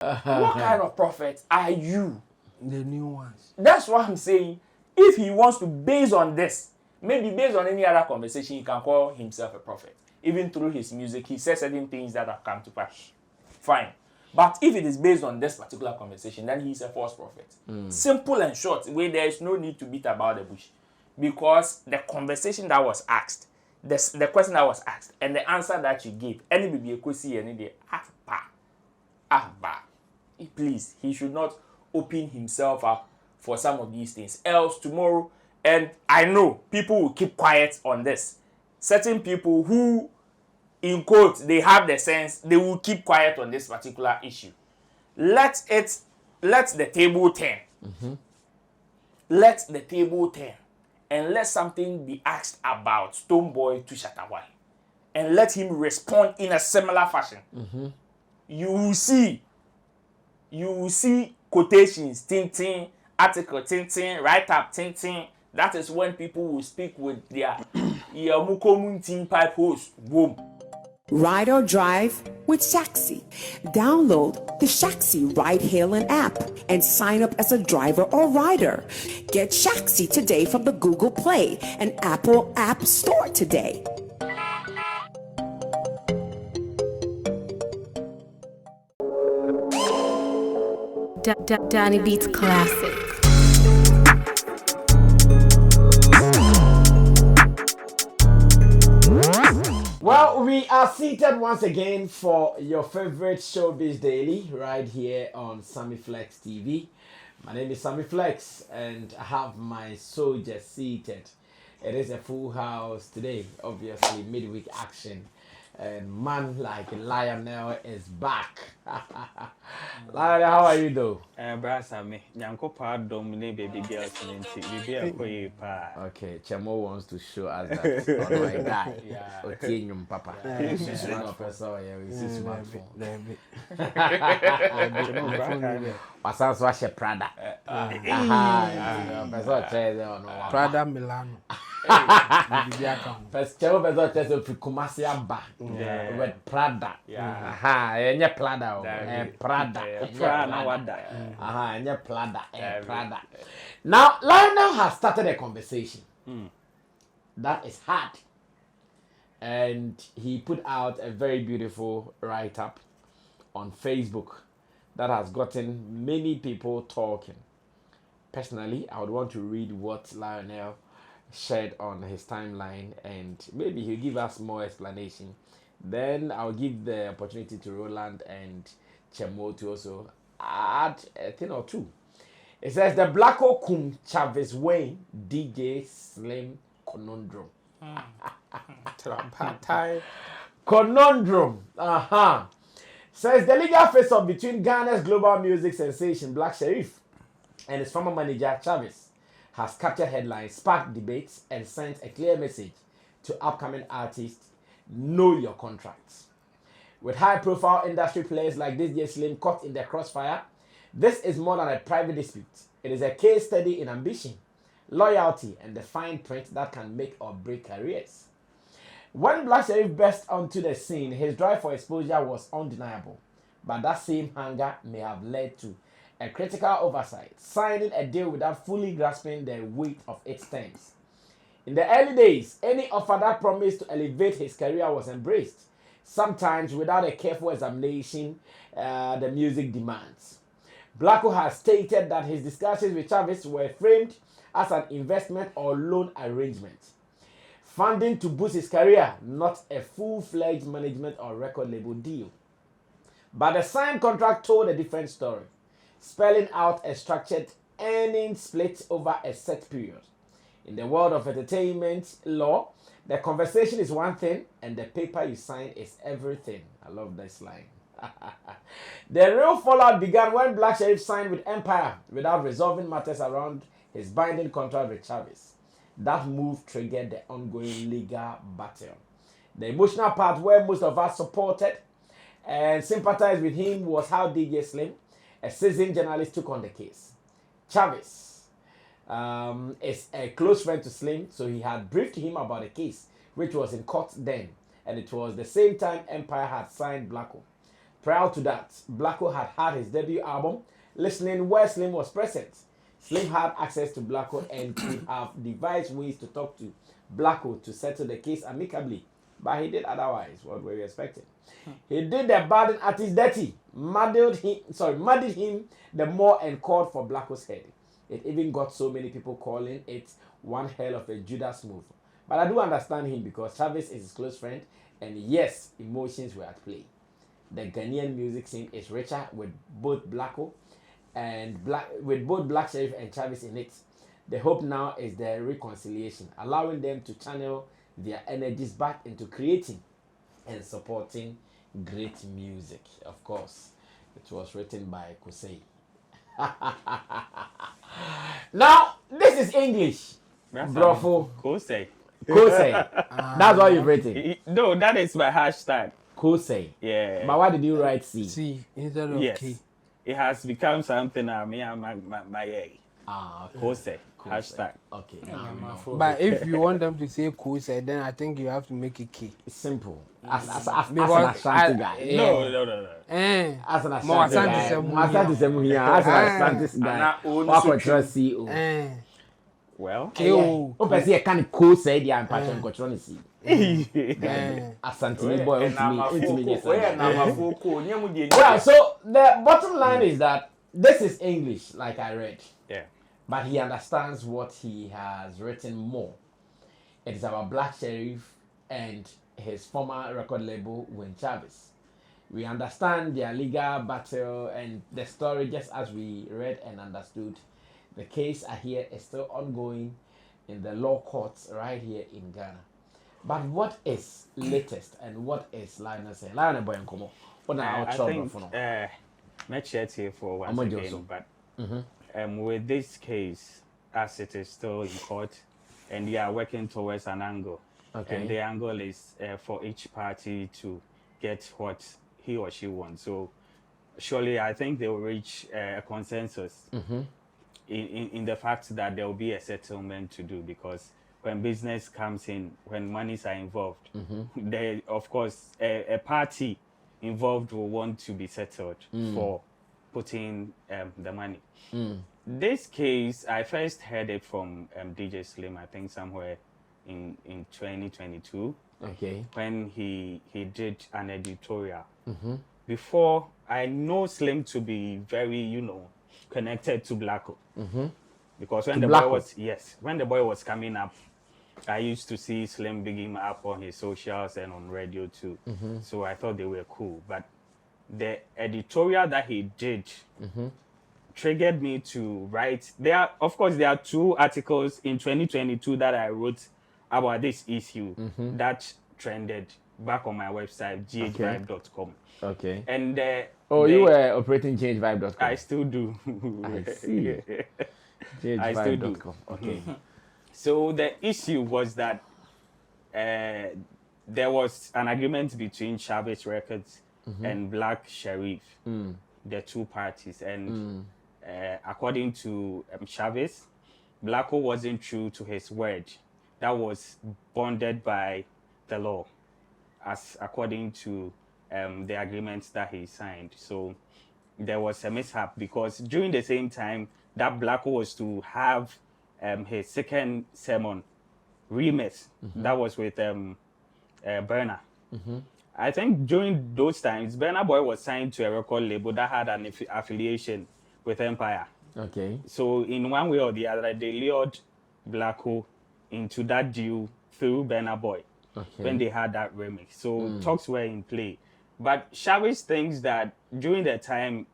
What kind of prophet are you? The new ones. That's what I'm saying. If he wants to, based on this, maybe based on any other conversation, he can call himself a prophet. Even through his music, he says certain things that have come to pass. Fine. But if it is based on this particular conversation, then he's a false prophet. Simple and short, where there is no need to beat about the bush. Because the conversation that was asked, the question that was asked, and the answer that you gave, any baby any day, please, he should not open himself up for some of these things. Else tomorrow, and I know people will keep quiet on this. Certain people who, in quote, they have the sense, they will keep quiet on this particular issue. Let the table turn. Let the table turn. And let something be asked about Stonebwoy to Shatta Wale. And let him respond in a similar fashion. You will see quotations, tintin, article, tintin, write-up, tintin. That is when people will speak with their mukomuntin pipe host. Boom. Ride or drive with Shaxi. Download the Shaxi ride-hailing app and sign up as a driver or rider. Get Shaxi today from the Google Play and Apple App Store today. Danny Beats Classic. Well, we are seated once again for your favorite Showbiz Daily right here on Sammy Flex TV. My name is Sammy Flex and I have my soldiers seated. It is a full house today, obviously midweek action. And man like Lionel is back. Lionel, how are you though? Brasame, Yanko pardon me, baby girls, okay, Chemo wants to show us that on my guy. Yeah. Otinyum Papa. This smartphone. Wasanso wa Prada. Prada Milano. First, Chemo bezo chese Kumasi aba. With Prada. Enye Prada. Prada. Enye Prada. Prada. Now, Lionel has started a conversation that is hard. And he put out a very beautiful write-up on Facebook that has gotten many people talking. Personally, I would want to read what Lionel shared on his timeline and maybe he'll give us more explanation. Then I'll give the opportunity to Roland and Chemo to also add a thing or two. It says the Blacko and Chavis Wayne DJ Slim Conundrum. Conundrum. Says the legal face-off between Ghana's global music sensation Black Sherif and his former manager Chavis has captured headlines, sparked debates, and sent a clear message to upcoming artists: know your contracts. With high-profile industry players like this DJ Slim caught in the crossfire, this is more than a private dispute. It is a case study in ambition, loyalty, and the fine print that can make or break careers. When Black Sherif burst onto the scene, his drive for exposure was undeniable, but that same hunger may have led to a critical oversight, signing a deal without fully grasping the weight of its terms. In the early days, any offer that promised to elevate his career was embraced, sometimes without a careful examination the music demands. Blacko has stated that his discussions with Chavis were framed as an investment or loan arrangement, funding to boost his career, not a full-fledged management or record label deal. But the signed contract told a different story, spelling out a structured earnings split over a set period. In the world of entertainment law, the conversation is one thing and the paper you sign is everything. I love this line. The real fallout began when Black Sherif signed with Empire without resolving matters around his binding contract with Chavis. That move triggered the ongoing legal battle. The emotional part where most of us supported and sympathized with him was how DJ Slim, a seasoned journalist, took on the case. Chavis is a close friend to Slim, so he had briefed him about the case, which was in court then, and it was the same time Empire had signed Blacko. Prior to that, Blacko had his debut album, Listening, where Slim was present. Slim had access to Blacko and could have devised ways to talk to Blacko to settle the case amicably, but he did otherwise. What were we expecting? He did the burden artist dirty, muddied him the more and called for Blacko's head. It even got so many people calling it one hell of a Judas move. But I do understand him because Chavis is his close friend, and yes, emotions were at play. The Ghanaian music scene is richer with both Blacko and Black Sherif and Chavis in it. The hope now is the reconciliation, allowing them to channel their energies back into creating and supporting great music. Of course, it was written by Kosei. Now, this is English. Brofo. Kosei. That's what you've written. No, that is my hashtag. Kosei. Yeah. But why did you write C? C instead of Yes. K. It has become something me and my Okay. Kosei. Hashtag. Okay. But if you want them to say Kose, then I think you have to make it K. It's simple. As an Because Ashanti guy. yeah. No. As an More Ashanti guy. Ashanti Ashanti Semu here. As an Ashanti guy. What could trust CEO? Well. K-O. Open see a kind of Kosei the passion control see. Ashanti boy ultimate. Well, so the bottom line is that this is English, like I read. Yeah. But he understands what he has written more. It is about Black Sherif and his former record label, Wayne Chavis. We understand their legal battle and the story just as we read and understood. The case I hear is still ongoing in the law courts right here in Ghana. But what is latest and what is Lionel saying? Lionel boy nkomo. What are our trouble for now? Let's chat here for once again, but with this case, as it is still in court, and they are working towards an angle, and the angle is for each party to get what he or she wants. So surely I think they will reach a consensus in the fact that there will be a settlement to do, because when business comes in, when monies are involved, they, of course, a party involved will want to be settled for putting the money. This case, I first heard it from DJ Slim, I think somewhere in 2022. Okay. When he did an editorial. Before, I know Slim to be very, connected to Blacko. Because when when the boy was coming up, I used to see Slim big him up on his socials and on radio too. So I thought they were cool. But the editorial that he did triggered me to write. There are 2 articles in 2022 that I wrote about this issue that trended back on my website, ghvibe.com. Okay. And you were operating changevibe.com. I still do. I see. Changevibe.com. Okay. So the issue was that there was an agreement between Chavis Records and Black Sherif, the 2 parties, and according to Chavis, Blacko wasn't true to his word. That was bonded by the law, as according to the agreements that he signed. So there was a mishap, because during the same time that Blacko was to have his second sermon remix, that was with Burna. I think during those times, Burna Boy was signed to a record label that had an affiliation with Empire. Okay. So in one way or the other, they lured Blacko into that deal through Burna Boy when they had that remix. So talks were in play. But Chavis thinks that during the time,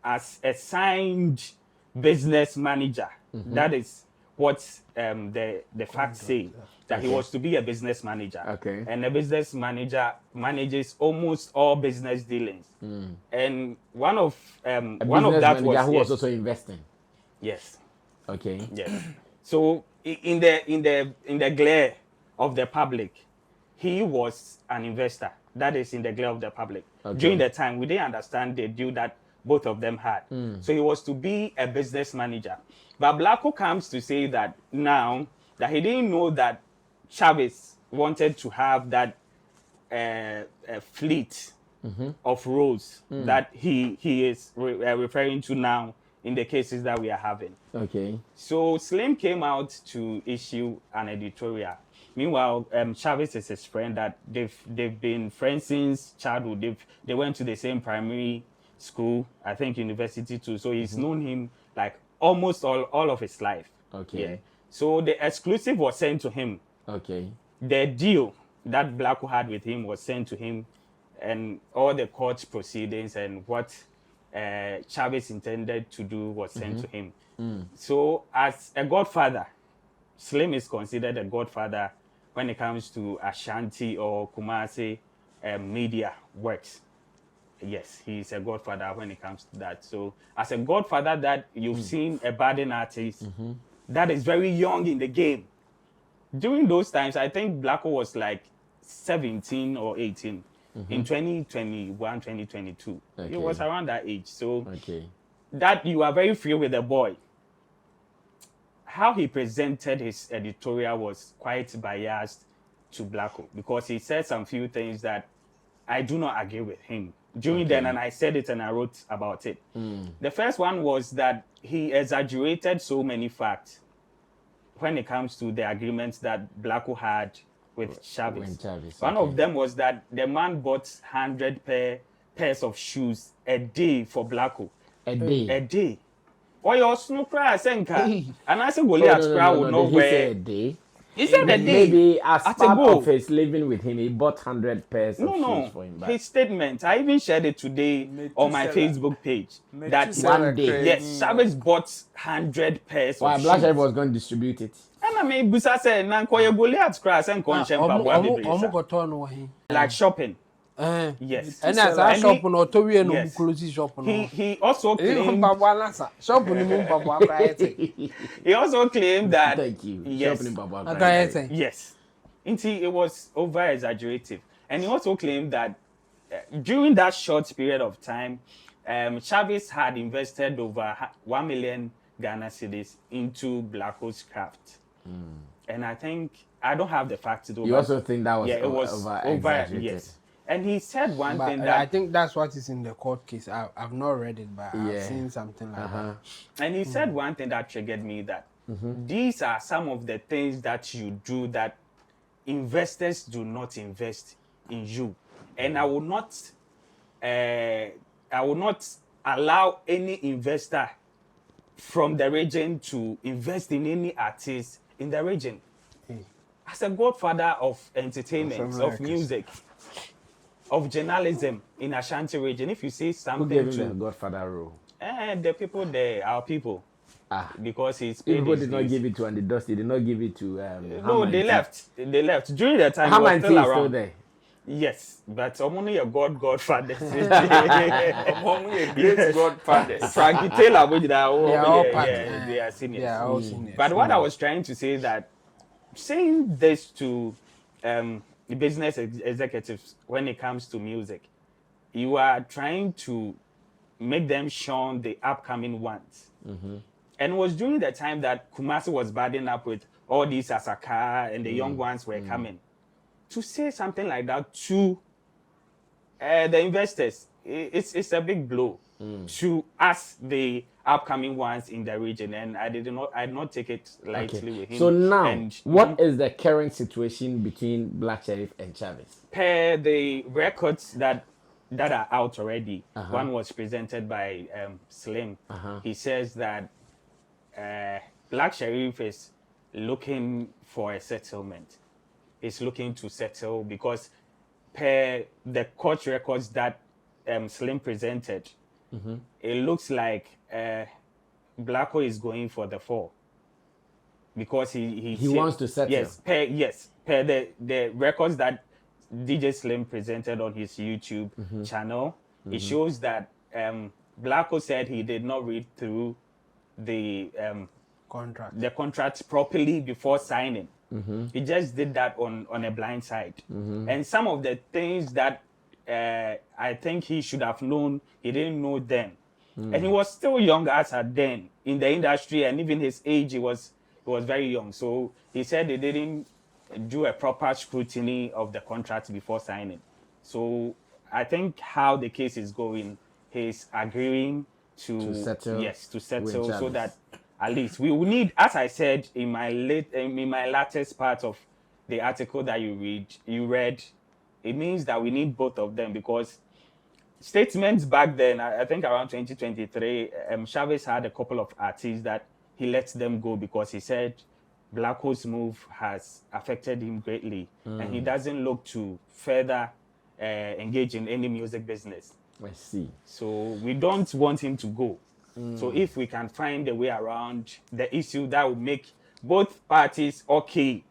as a signed business manager, that is what the facts say, that he was to be a business manager. Okay. And a business manager manages almost all business dealings. And one of that was who was also investing. Yes. Okay. Yes. So in the glare of the public, he was an investor. That is in the glare of the public. Okay. During the time, we didn't understand the deal that both of them had. So he was to be a business manager. But Blacko comes to say that now that he didn't know that Chavis wanted to have that fleet of roles that he is referring to now in the cases that we are having. Okay. So Slim came out to issue an editorial. Meanwhile, Chavis is his friend that they've been friends since childhood. They went to the same primary school, I think university too. So he's known him like almost all of his life. Okay. Yeah. So the exclusive was sent to him. Okay. The deal that Blacko had with him was sent to him, and all the court proceedings and what Chavis intended to do was sent to him. So as a godfather, Slim is considered a godfather when it comes to Ashanti or Kumasi media works. Yes, he's a godfather when it comes to that. So as a godfather that you've seen a budding artist that is very young in the game. During those times, I think Blacko was like 17 or 18 in 2021, 2022. Okay. He was around that age. So Okay. that you are very free with the boy. How he presented his editorial was quite biased to Blacko because he said some few things that I do not agree with him. During then, and I said it and I wrote about it. The first one was that he exaggerated so many facts when it comes to the agreements that Blacko had with Chavis. One of them was that the man bought 100 pairs of shoes a day for Blacko. A day. A day. Or your snooker, Senka. And I said, Goliath crowd will know where. He said a day. He said a day. Maybe as At part a go. of his living with him, he bought 100 pairs of shoes for him. His statement. I even shared it today on my Facebook page. That one day. Yes, Chavis bought 100 pairs of shoes. Black Sherif was going to distribute it. And I mean, Busa said, "Nanko Goliath crass and like shopping." Yes. And as I shop on Otowi no close shop. He also claimed he also claimed that Thank you. Yes. Yes. Indeed, it was over exaggerative. And he also claimed that during that short period of time, Chavis had invested over 1 million Ghana cedis into Blacko's craft. And I think I don't have the facts though. You also think that was it was over exaggerated? Yes. And he said one thing that I think that's what is in the court case. I've not read it, but I've seen something like that. And he said one thing that triggered me that these are some of the things that you do that investors do not invest in you. And I will not allow any investor from the region to invest in any artist in the region. As a godfather of entertainment, of music, of journalism in Ashanti region, if you say something who gave him the godfather role? The people there, our people. Because he's people did not give it to Andy Dusty, did not give it to no, they left. They left. During that time, Hammond he was still around. Still there. Yes, but only a godfather. Among a great godfather. Frankie Taylor, which they are all, they are seniors. They are all seniors. But what I was trying to say is that saying this to the business executives when it comes to music, you are trying to make them shun the upcoming ones. And it was during the time that Kumasi was burdened up with all these Asaka and the young ones were coming. To say something like that to the investors, it's a big blow to us, the upcoming ones in the region, and I did not take it lightly with him. So now, what is the current situation between Black Sherif and Chavis? Per the records that are out already, one was presented by Slim. He says that Black Sherif is looking for a settlement. Is looking to settle because per the court records that Slim presented, it looks like Blacko is going for the fall because he wants to settle. Yes, per the records that DJ Slim presented on his YouTube channel, it shows that Blacko said he did not read through the contract properly before signing. He just did that on a blind side. And some of the things that I think he should have known, he didn't know then. And he was still young as at then in the industry, and even his age, he was very young. So he said they didn't do a proper scrutiny of the contract before signing. So I think how the case is going, he's agreeing to settle. Yes, to settle, so Chavis. that at least we will need, as I said in my latest part of the article that you read, it means that we need both of them, because statements back then, I think around 2023, Chavis had a couple of artists that he let them go because he said Blacko's move has affected him greatly, and he doesn't look to further engage in any music business. I see. So we don't want him to go. So if we can find a way around the issue that will make both parties okay,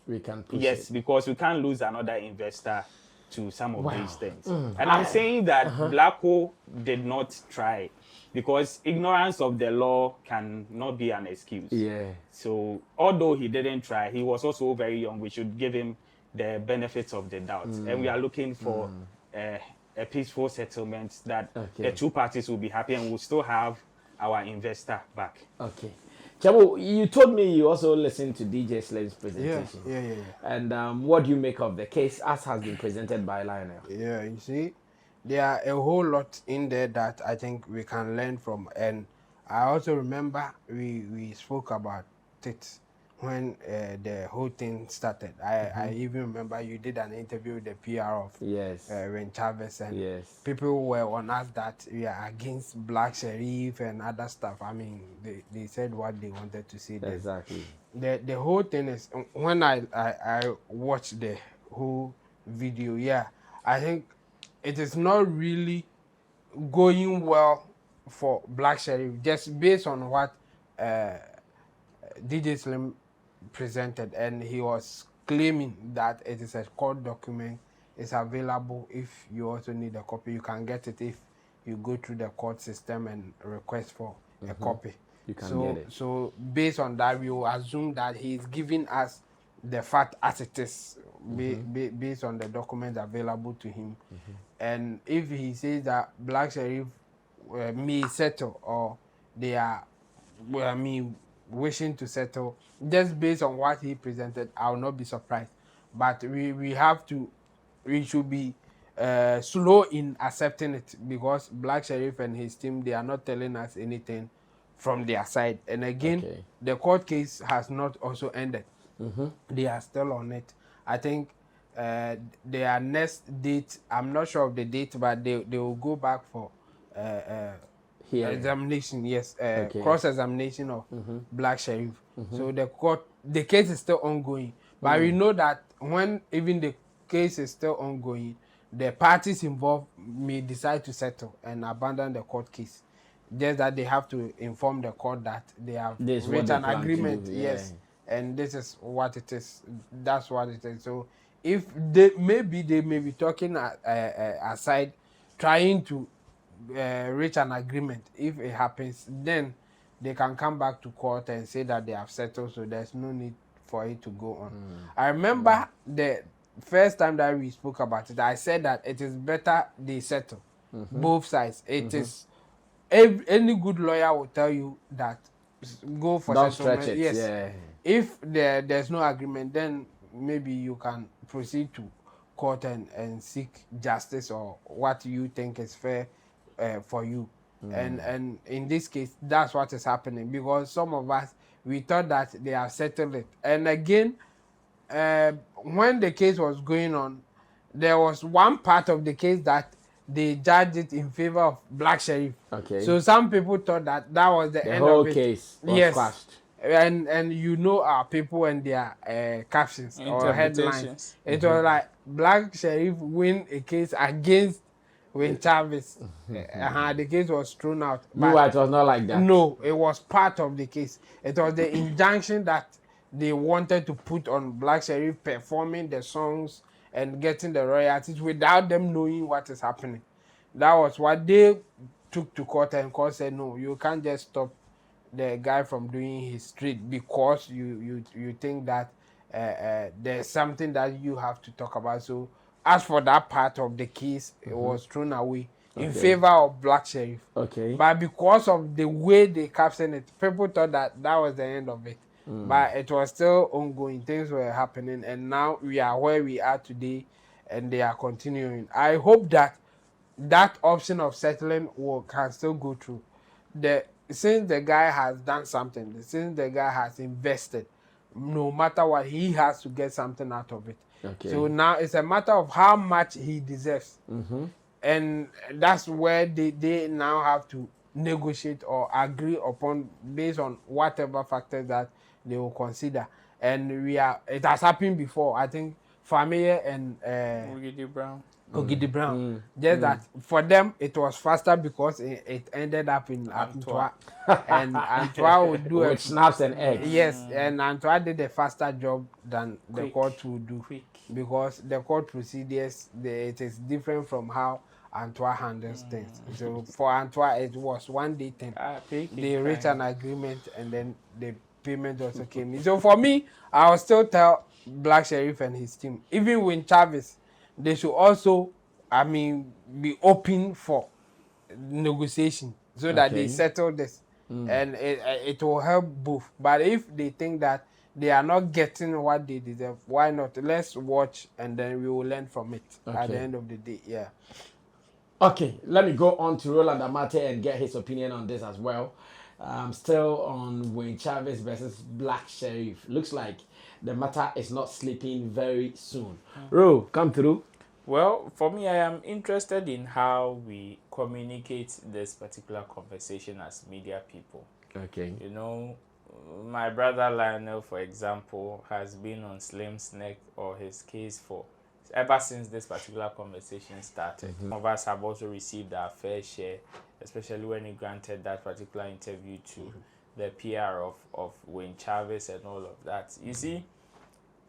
we can push yes, it. because we can't lose another investor to some of these things. And I'm saying that Blacko did not try, because ignorance of the law cannot be an excuse. Yeah. So although he didn't try, he was also very young. We should give him the benefits of the doubt. And we are looking for a peaceful settlement that the two parties will be happy, and we'll still have our investor back. Okay. Chabo, you told me you also listened to DJ Slim's presentation. Yeah. And what do you make of the case as has been presented by Lionel? Yeah, you see, there are a whole lot in there that I think we can learn from. And I also remember we spoke about it when the whole thing started. I even remember you did an interview with the PR of when Chavis, and people were on us that we are against Black Sherif and other stuff. I mean, they said what they wanted to say there. Exactly. The whole thing is, when I watched the whole video, I think it is not really going well for Black Sherif, just based on what DJ Slim presented, and he was claiming that it is a court document. It's available. If you also need a copy, you can get it if you go through the court system and request for a copy. You can get it. So based on that, we will assume that he is giving us the fact as it is, based on the documents available to him. And if he says that Black Sherif may settle, or they are, wishing to settle, just based on what he presented, I will not be surprised. But we should be slow in accepting it, because Black Sherif and his team, they are not telling us anything from their side. And again, the court case has not also ended. They are still on it. I think their next date, I'm not sure of the date, but they will go back for examination, cross-examination of Black Sherif. So the case is still ongoing. But we know that when even the case is still ongoing, the parties involved may decide to settle and abandon the court case. Just that they have to inform the court that they have reached an agreement. And this is what it is. That's what it is. So if they may be talking aside, trying to reach an agreement. If it happens, then they can come back to court and say that they have settled, so there's no need for it to go on. I remember the first time that we spoke about it, I said that it is better they settle, both sides. It is, any good lawyer will tell you that go for don't settlement. Stretch it. Yes. If there's no agreement, then maybe you can proceed to court and seek justice, or what you think is fair for you. And in this case, that's what is happening, because some of us, we thought that they have settled it. And again, when the case was going on, there was one part of the case that they judged it in favor of Black Sherif. So some people thought that was the end whole of it. Case was quashed. And you know our people and their captions or headlines. It was like Black Sherif win a case against Chavis. The case was thrown out. But it was not like that. No, it was part of the case. It was the injunction that they wanted to put on Black Sherif performing the songs and getting the royalties without them knowing what is happening. That was what they took to court, and court said, no, you can't just stop the guy from doing his street because you think that there's something that you have to talk about. So as for that part of the case, it was thrown away in favor of Black Sherif. But because of the way they captioned it, people thought that was the end of it. But it was still ongoing. Things were happening, and now we are where we are today. and they are continuing. I hope that that option of settling can still go through. Since the guy has done something, since the guy has invested, no matter what, he has to get something out of it. Okay. So now it's a matter of how much he deserves. And that's where they now have to negotiate or agree upon based on whatever factors that they will consider. And it has happened before. I think Familia and Ogidi Brown. Just that for them it was faster because it ended up in Antwerp. And Antwerp would do with snaps and eggs. Yes, and Antwerp did a faster job than the court would do. Because the court procedures, it is different from how Antwerp handles things. So for Antwerp, it was 1 day thing. They reached an agreement and then the payment also came in. So for me, I will still tell Black Sherif and his team, even with Chavis, they should also, be open for negotiation so that they settle this. And it will help both. But if they think that they are not getting what they deserve, why not? Let's watch and then we will learn from it at the end of the day. Yeah. Okay, let me go on to Roland Amate and get his opinion on this as well. Still on Wayne Chavis versus Black Sherif. Looks like the matter is not sleeping very soon. Ro, come through. Well, for me, I am interested in how we communicate this particular conversation as media people. Okay. You know, my brother Lionel, for example, has been on Slim's neck or his case for ever since this particular conversation started. Some of us have also received our fair share, especially when he granted that particular interview to the PR of Wayne Chavis and all of that. You see,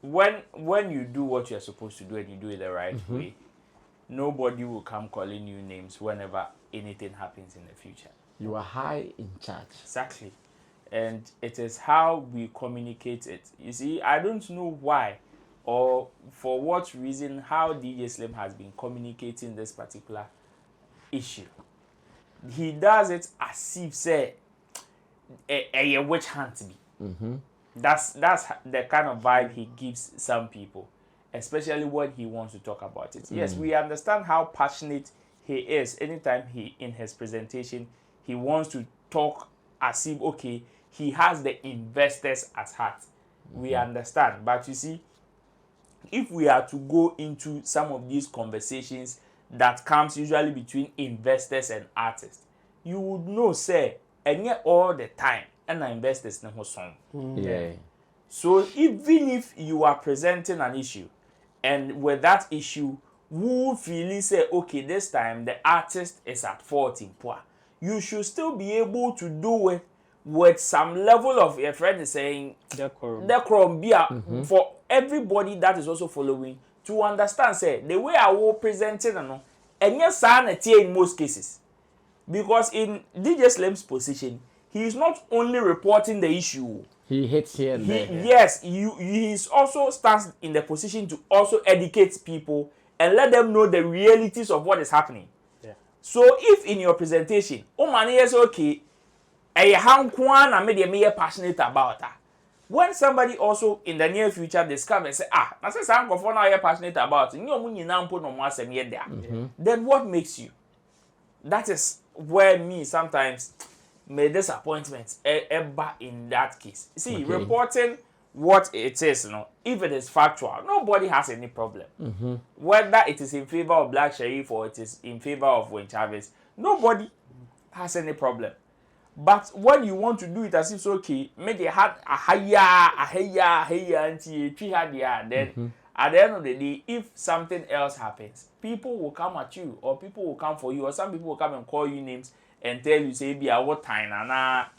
when you do what you're supposed to do and you do it the right way, nobody will come calling you names whenever anything happens in the future. You are high in charge. Exactly. And it is how we communicate it. You see, I don't know why or for what reason how DJ Slim has been communicating this particular issue. He does it as if say a witch hunt to be. That's the kind of vibe he gives some people, especially when he wants to talk about it. Yes, we understand how passionate he is. Anytime in his presentation, he wants to talk as if, okay, he has the investors at heart. We understand. But you see, if we are to go into some of these conversations that comes usually between investors and artists, you would know, say, and yet all the time, and investors never song. Yeah. So even if you are presenting an issue, and with that issue, who really say, okay, this time the artist is at fault in poor, you should still be able to do it with some level of your friend is saying decorum for everybody that is also following to understand, say, the way I will present it, and yes, in most cases. Because in DJ Slim's position, he is not only reporting the issue. He hits here and there. Yes, he is also stands in the position to also educate people and let them know the realities of what is happening. Yeah. So if in your presentation, man is okay, I made passionate about that. When somebody also in the near future discovers, say, I say I'm passionate about it, then what makes you? That is where me sometimes my disappointment ever in that case. See, reporting what it is, if it is factual, nobody has any problem. Whether it is in favor of Black Sherif or it is in favor of Wayne Chavis, nobody has any problem. But when you want to do it as if it's okay, maybe they had a higher, then at the end of the day, if something else happens, people will come at you, or people will come for you, or some people will come and call you names and tell you, say, be what time,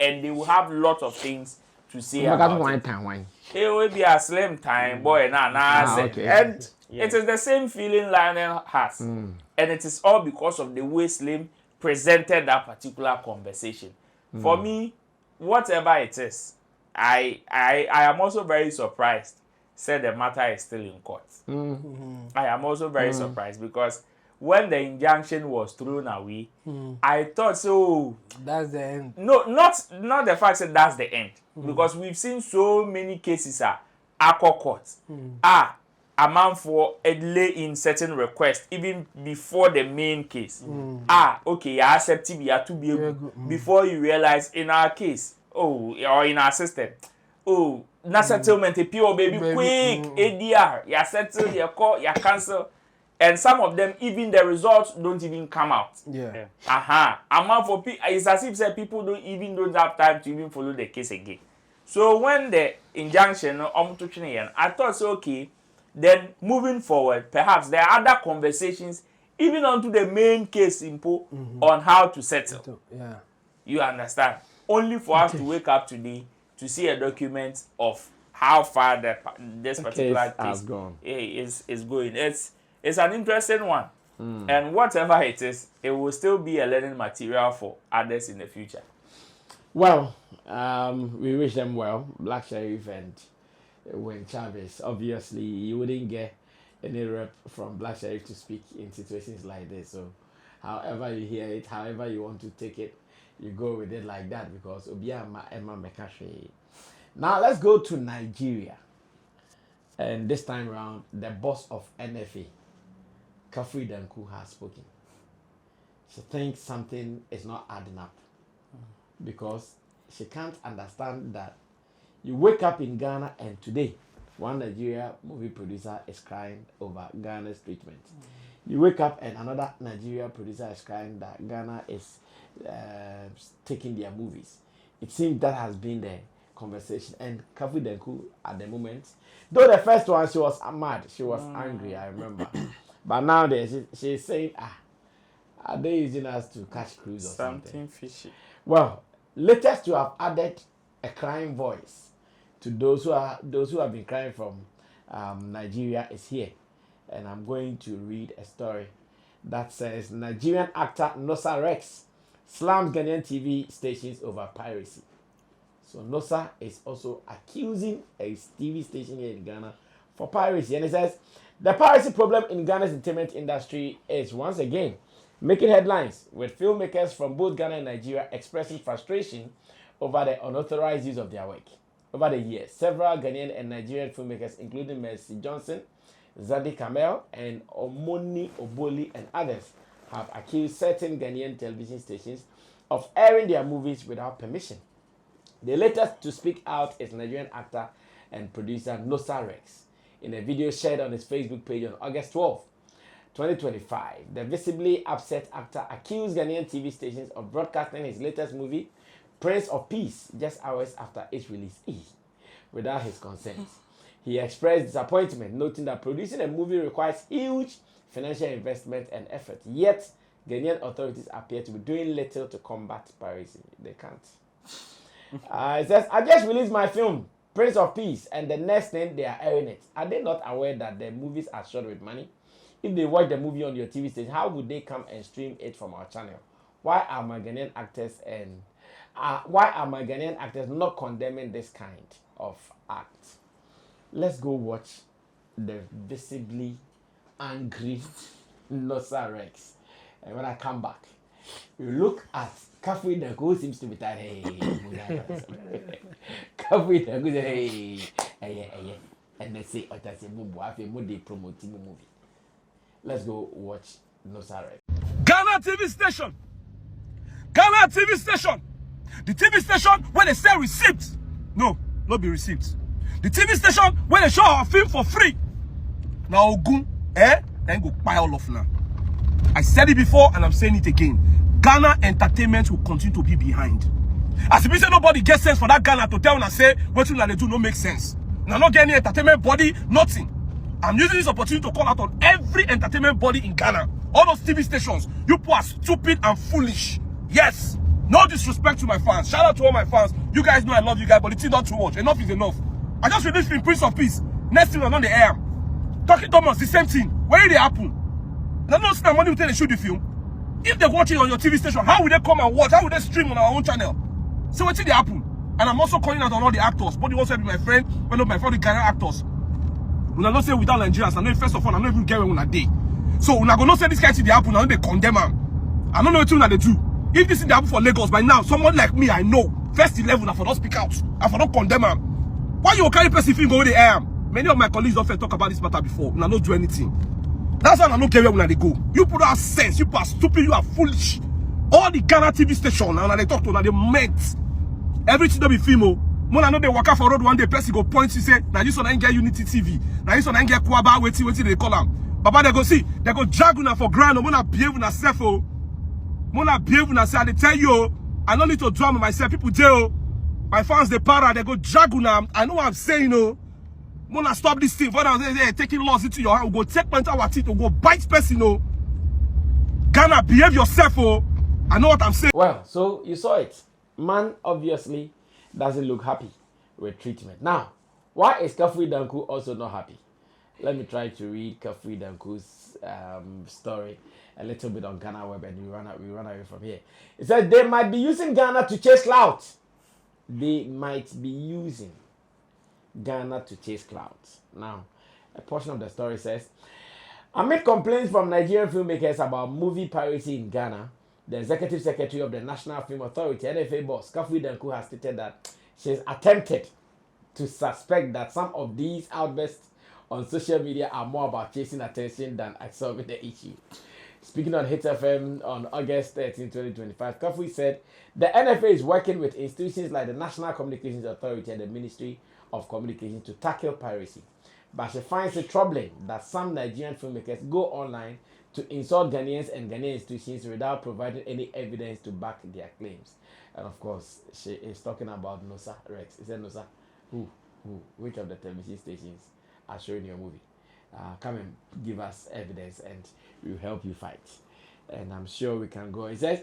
and they will have lots of things to say about it. It will be a slim time, boy, okay. And it is the same feeling Lionel has. And it is all because of the way Slim presented that particular conversation. For me, whatever it is, I am also very surprised. Said the matter is still in court. I am also very surprised because when the injunction was thrown away, I thought so. That's the end. No, not the fact that that's the end, because we've seen so many cases at court. a man for a delay in certain requests even before the main case. Okay, you accept it, you have to be before you realize in our case, or in our system, na settlement a pure baby quick, ADR, you settle, you call, you cancel, and some of them even the results don't even come out. Yeah. A man for it's as if say people don't have time to even follow the case again. So when the injunction I thought so okay. Then moving forward, perhaps there are other conversations, even onto the main case on how to settle. Yeah. You understand? Only for us to wake up today to see a document of how far this particular case is going. It's an interesting one. And whatever it is, it will still be a learning material for others in the future. Well, we wish them well, Black Sherif and when Chavis. Obviously, you wouldn't get any rep from Black Sherif to speak in situations like this. So, however you hear it, however you want to take it, you go with it like that because Obiama Emma Mekashe. Now, let's go to Nigeria. And this time around, the boss of NFA, Kafri Danku, has spoken. She thinks something is not adding up because she can't understand that you wake up in Ghana and today, one Nigeria movie producer is crying over Ghana's treatment. You wake up and another Nigeria producer is crying that Ghana is taking their movies. It seems that has been the conversation. And Kafri Danku, at the moment, though the first one, she was mad, she was angry, I remember. But now she's saying, are they using us to catch crews or something? Fishy. Well, latest to have added a crying voice to those who have been crying from Nigeria is here, and I'm going to read a story that says Nigerian actor Nosa Rex slams Ghanaian TV stations over piracy. So Nosa is also accusing a TV station here in Ghana for piracy, and it says the piracy problem in Ghana's entertainment industry is once again making headlines, with filmmakers from both Ghana and Nigeria expressing frustration over the unauthorized use of their work. Over the years, several Ghanaian and Nigerian filmmakers, including Mercy Johnson, Zadi Kamel, and Omoni Oboli, and others, have accused certain Ghanaian television stations of airing their movies without permission. The latest to speak out is Nigerian actor and producer Nosa Rex. In a video shared on his Facebook page on August 12, 2025, the visibly upset actor accused Ghanaian TV stations of broadcasting his latest movie, Prince of Peace, just hours after its release, without his consent. He expressed disappointment, noting that producing a movie requires huge financial investment and effort, yet Ghanaian authorities appear to be doing little to combat piracy. They can't. It says, I just released my film, Prince of Peace, and the next thing they are airing it. Are they not aware that the movies are short with money? If they watch the movie on your TV station, how would they come and stream it from our channel? Why are my Ghanaian actors not condemning this kind of act? Let's go watch the visibly angry Nosa Rex. And when I come back, we look at Kafri Danku, who seems to be tired. Kafri Danku, hey. And they say, promoting the movie. Let's go watch Nosa Rex. Ghana TV station. Ghana TV station. The TV station where they sell receipts. No, not be receipts. The TV station where they show our film for free. Now Ogun, then go buy all of now. I said it before and I'm saying it again. Ghana entertainment will continue to be behind. As if you say nobody gets sense for that Ghana to tell and say what you like to do no make sense. Now not getting entertainment body, nothing. I'm using this opportunity to call out on every entertainment body in Ghana. All those TV stations, you people are stupid and foolish. Yes, no disrespect to my fans. Shout out to all my fans. You guys know I love you guys, but it's not too much. Enough is enough. I just released film Prince of Peace. Next thing I'm on the air. Talking Thomas, the same thing. Where did it happen? Now no see money will tell they shoot the film. If they watch it on your TV station, how will they come and watch? How will they stream on our own channel? So what did they happen? And I'm also calling out on all the actors. But you also be my friend, one of my fellow Ghana actors. When I don't say without Nigerians, I know first of all, I don't even get when I day. So when I go not say this kind of thing they happen, I know they condemn them. I don't know what they do. If this thing they happen for Lagos by now, someone like me, I know. First 11, I for not speak out. I for not condemn them. Why you carry person if you go with the air? Many of my colleagues don't talk about this matter before. When I don't do anything. That's why I don't care where they go. You put out sense. You are stupid. You are foolish. All the Ghana TV station and they talk to them, they met. Everything don't be female. When I know they walk out for road one day, person go point you say, now this one ain't get Unity TV. Now this one ain't get Kwaba. Waiting they call them. Baba they go see. They go drag una for ground. When I behave una self. When I behave una self, they tell you, I don't need to drama myself. People jail. My fans they para. They go drag una. I know what I'm saying. When I stop this thing, when I say taking laws into your hand, we'll go take mental our teeth, we'll go bite person, Ghana, behave yourself, I know what I'm saying. Well, so you saw it. Man obviously doesn't look happy with treatment. Now, why is Kafui Danku also not happy? Let me try to read Kafui Danku's story a little bit on Ghana Web and we run away from here. It says they might be using Ghana to chase clout. They might be using Ghana to chase clout. Now, a portion of the story says, amid complaints from Nigerian filmmakers about movie piracy in Ghana, the executive secretary of the National Film Authority, NFA boss, Kafui Danku, has stated that she's attempted to suspect that some of these outbursts on social media are more about chasing attention than solving the issue. Speaking on Hit FM on August 13, 2025, Kafui said the NFA is working with institutions like the National Communications Authority and the Ministry of Communication to tackle piracy. But she finds it troubling that some Nigerian filmmakers go online to insult Ghanaians and Ghanaian institutions without providing any evidence to back their claims. And of course, she is talking about Nosa Rex. Is that Nosa? Who? Which of the television stations are showing your movie? Come and give us evidence and we'll help you fight. And I'm sure we can go. It says,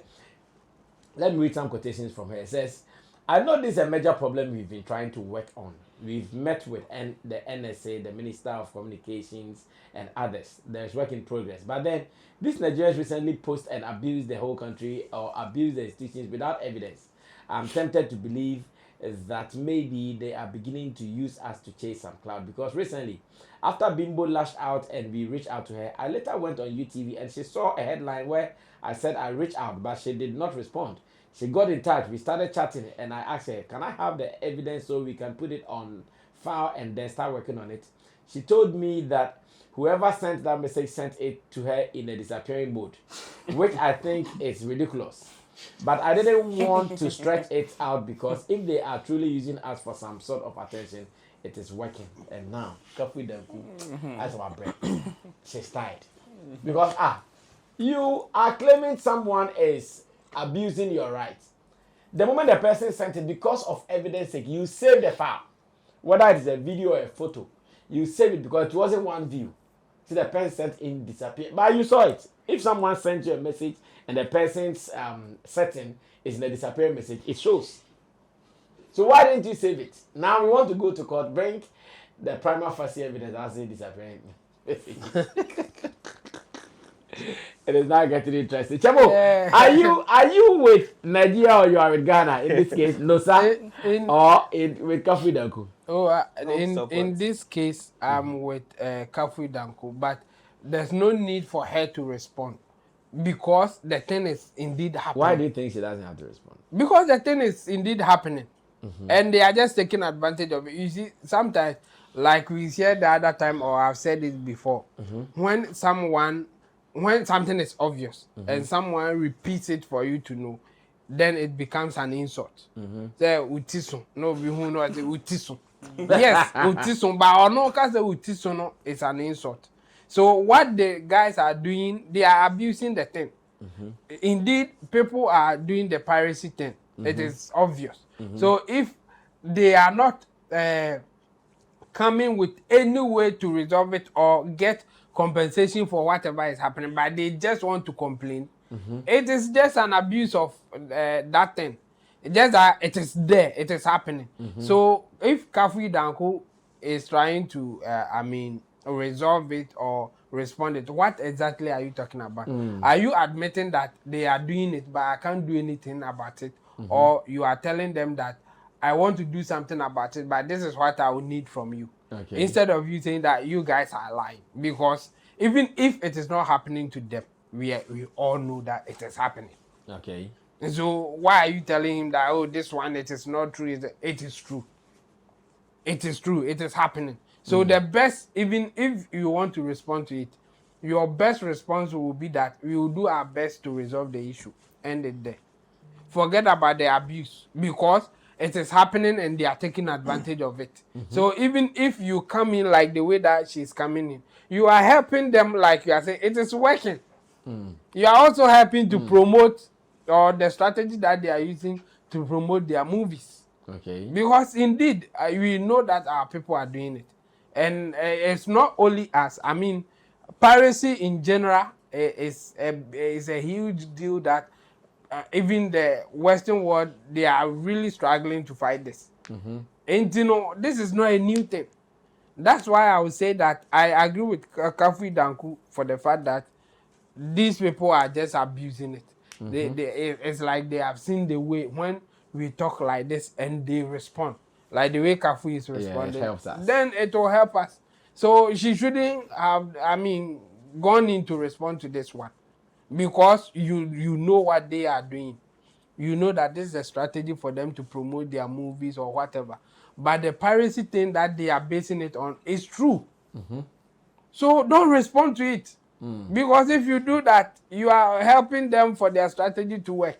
let me read some quotations from her. It says, I know this is a major problem we've been trying to work on. We've met with the NSA, the Minister of Communications, and others. There's work in progress. But then, these Nigerians recently post and abuse the whole country or abuse the institutions without evidence. I'm tempted to believe that maybe they are beginning to use us to chase some clout. Because recently, after Bimbo lashed out and we reached out to her, I later went on UTV and she saw a headline where I said I reached out, but she did not respond. She got in touch, we started chatting, and I asked her, can I have the evidence so we can put it on file and then start working on it? She told me that whoever sent that message sent it to her in a disappearing mode, which I think is ridiculous. But I didn't want to stretch it out because if they are truly using us for some sort of attention, it is working. And now, Kafui Danku, as our bread, she's tired. Because, you are claiming someone is abusing your rights. The moment the person sent it, because of evidence sake, you save the file. Whether it is a video or a photo, you save it because it wasn't one view. See, the person sent in disappeared. But you saw it. If someone sent you a message and the person's setting is in a disappearing message, it shows. So why didn't you save it? Now we want to go to court, bring the prima facie evidence as a disappearing message. It is not getting interesting. Chemo, are you with Nigeria or you are with Ghana in this case, Nosa, or with Kafui Danku? In this case, I'm with Kafui Danku, but there's no need for her to respond because the thing is indeed happening. Why do you think she doesn't have to respond? Because the thing is indeed happening, and they are just taking advantage of it. You see, sometimes, like we said the other time, or I've said it before, when something is obvious and someone repeats it for you to know, then it becomes an insult. Say utisun, no be who know say utisun. Yes, utisun, but no cause utisun no, it's an insult. So what the guys are doing, they are abusing the thing. Indeed, people are doing the piracy thing. It is obvious. So if they are not coming with any way to resolve it or get compensation for whatever is happening, but they just want to complain, it is just an abuse of that thing. Just that it is there, it is happening. So if Kafui Danku is trying to, resolve it or respond it, what exactly are you talking about? Are you admitting that they are doing it, but I can't do anything about it? Or you are telling them that I want to do something about it, but this is what I will need from you. Okay. Instead of you saying that you guys are lying. Because even if it is not happening to them, we all know that it is happening. Okay. And so why are you telling him that, oh, this one, it is not true? It is true. It is true. It is happening. So the best, even if you want to respond to it, your best response will be that we will do our best to resolve the issue. End it there. Forget about the abuse because it is happening and they are taking advantage of it. So even if you come in like the way that she's coming in, you are helping them like you are saying, it is working. You are also helping to promote or the strategy that they are using to promote their movies. Okay. Because indeed, we know that our people are doing it. And it's not only us. I mean, piracy in general is a huge deal that even the Western world, they are really struggling to fight this. And you know, this is not a new thing. That's why I would say that I agree with Kafi Danku for the fact that these people are just abusing it. It's like they have seen the way when we talk like this and they respond. Like the way Kafu is responding. It helps us. Then it will help us. So she shouldn't have, I mean, gone in to respond to this one. Because you know what they are doing. You know that this is a strategy for them to promote their movies or whatever. But the piracy thing that they are basing it on is true. So don't respond to it. Because if you do that, you are helping them for their strategy to work.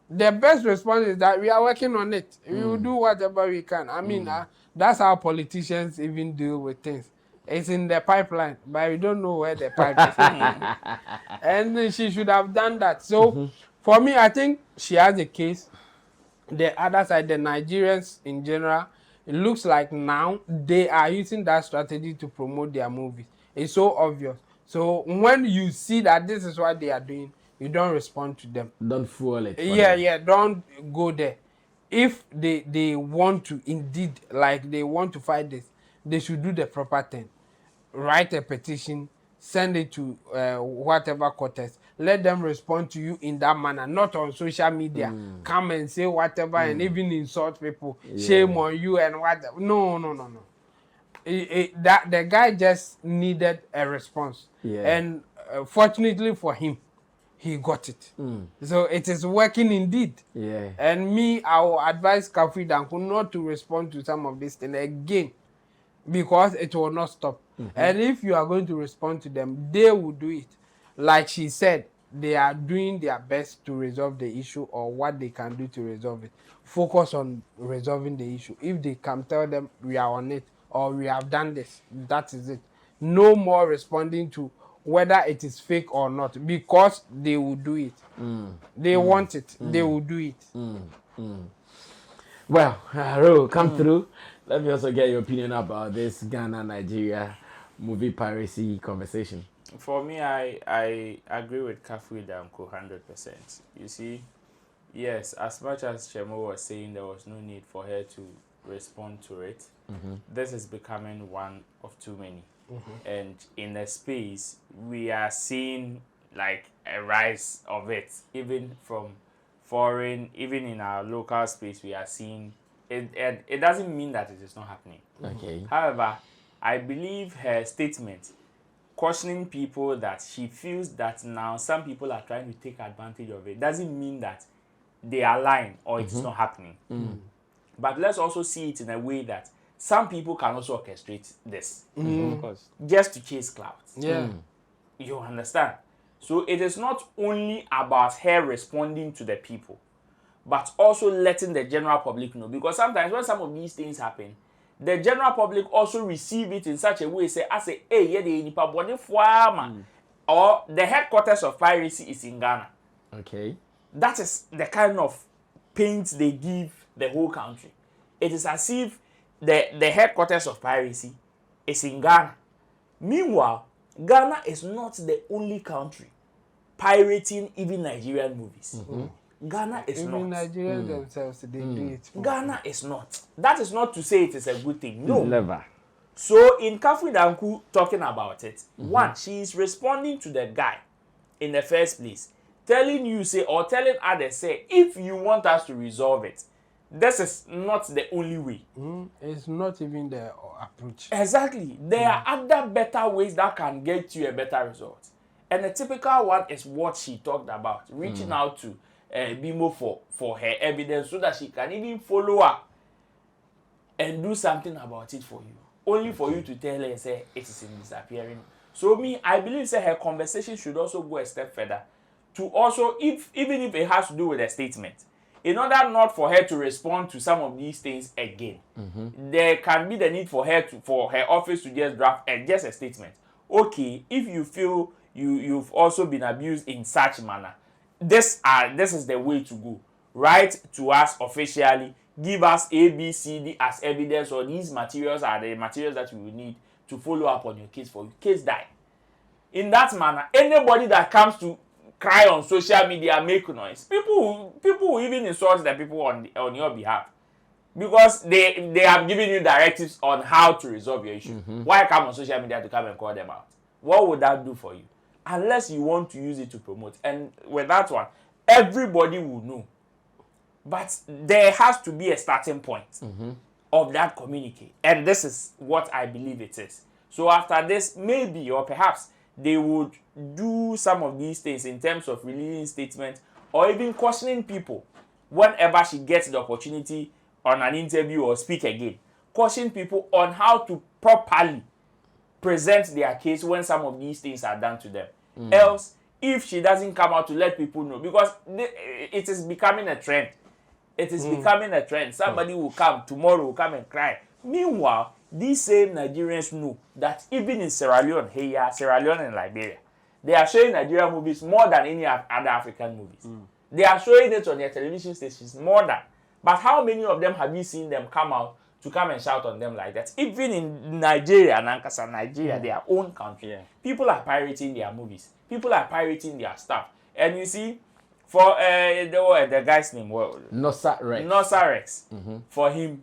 The best response is that we are working on it. We will do whatever we can. I mean, that's how politicians even deal with things. It's in the pipeline, but we don't know where the pipe is. And she should have done that. So, for me, I think she has a case. The other side, the Nigerians in general, it looks like now they are using that strategy to promote their movies. It's so obvious. So when you see that this is what they are doing, you don't respond to them. Don't fool it. Yeah, don't go there. If they want to indeed, like they want to fight this, they should do the proper thing. Write a petition, send it to whatever quarters. Let them respond to you in that manner, not on social media. Come and say whatever and even insult people. Shame on you and whatever. No. That the guy just needed a response. And fortunately for him, he got it. So it is working indeed. And me, I will advise Kafi Danku not to respond to some of this thing again because it will not stop. And if you are going to respond to them, they will do it. Like she said, they are doing their best to resolve the issue or what they can do to resolve it. Focus on resolving the issue. If they can tell them we are on it or we have done this, that is it. No more responding to whether it is fake or not because they will do it. They want it. They will do it. Well, Ro, come through. Let me also get your opinion about this Ghana-Nigeria movie piracy conversation. For me, I agree with Kafu Damko 100%. You see, yes, as much as Chemo was saying there was no need for her to respond to it, this is becoming one of too many. And in the space, we are seeing like a rise of it, even from foreign, even in our local space, we are seeing it. And it doesn't mean that it is not happening. Okay. However, I believe her statement cautioning people that she feels that now some people are trying to take advantage of it doesn't mean that they are lying or it's not happening. But let's also see it in a way that some people can also orchestrate this. Of course. Just to chase clout. Yeah. You understand? So it is not only about her responding to the people, but also letting the general public know. Because sometimes when some of these things happen, the general public also receive it in such a way, say, hey, yeah, the nipa body or the headquarters of piracy is in Ghana. Okay. That is the kind of paint they give the whole country. It is as if the headquarters of piracy is in Ghana. Meanwhile, Ghana is not the only country pirating even Nigerian movies. Ghana is not. Even Nigerians themselves, they do it. Ghana is not. That is not to say it is a good thing. No. Never. So in Kafu Danku talking about it, one, she is responding to the guy in the first place, telling you, say, or telling others, say, if you want us to resolve it, this is not the only way. It's not even the approach. Exactly. There are other better ways that can get you a better result. And the typical one is what she talked about, reaching out to Bimbo for her evidence so that she can even follow up and do something about it for you. only for you to tell her, say, it is in disappearing. So me, I believe, say, her conversation should also go a step further to also, even if it has to do with a statement, in order not for her to respond to some of these things again, there can be the need for her for her office to just draft just a statement. Okay, if you feel you've also been abused in such manner, this is the way to go. Write to us officially, give us A, B, C, D as evidence, or these materials are the materials that you will need to follow up on your case for your case die. In that manner, anybody that comes to cry on social media, make noise, people will even insult the people on your behalf, because they have given you directives on how to resolve your issue. Why come on social media to come and call them out? What would that do for you? Unless you want to use it to promote. And with that one, everybody will know. But there has to be a starting point of that communique. And this is what I believe it is. So after this, maybe or perhaps they would do some of these things in terms of releasing statements or even cautioning people whenever she gets the opportunity on an interview or speak again. Caution people on how to properly present their case when some of these things are done to them. Else, if she doesn't come out to let people know, because it is becoming a trend. It is becoming a trend. Somebody will come, tomorrow will come and cry. Meanwhile, these same Nigerians know that even in Sierra Leone and Liberia, they are showing Nigerian movies more than any other African movies. They are showing it on their television stations more than. But how many of them have you seen them come out to come and shout on them like that? Even in Nigeria, Nigeria, their own country, people are pirating their movies. People are pirating their stuff. And you see, for the guy's name, Nosa Rex. Nosa Rex. For him,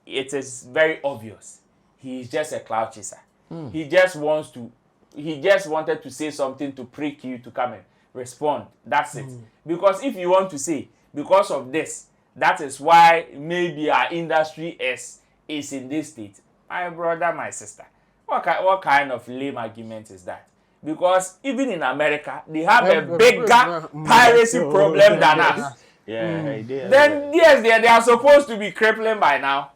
it is very obvious. He is just a clout chaser. He just wanted to say something to prick you to come and respond. That's it. Because if you want to say, because of this, that is why maybe our industry is in this state. My brother, my sister, what kind of lame argument is that? Because even in America, they have a bigger piracy problem than us. Then yes, they are supposed to be crippling by now.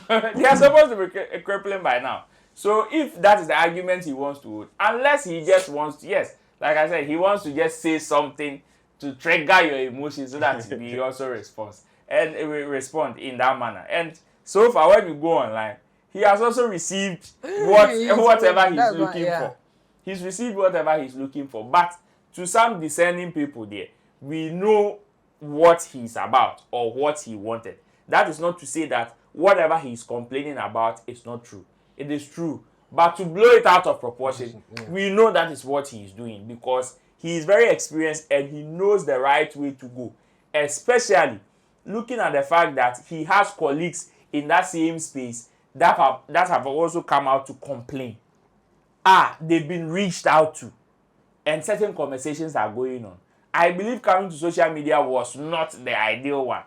They are supposed to be crippling by now. So if that is the argument he wants to hold, unless he just wants to, yes, like I said, he wants to just say something to trigger your emotions so that we also respond in that manner. And so far, when you go online, he has also received whatever he's looking for. He's received whatever he's looking for. But to some discerning people there, we know what he's about or what he wanted. That is not to say that whatever he's complaining about is not true. It is true. But to blow it out of proportion, we know that is what he is doing because he is very experienced and he knows the right way to go. Especially looking at the fact that he has colleagues in that same space that have also come out to complain. They've been reached out to and certain conversations are going on. I believe coming to social media was not the ideal one.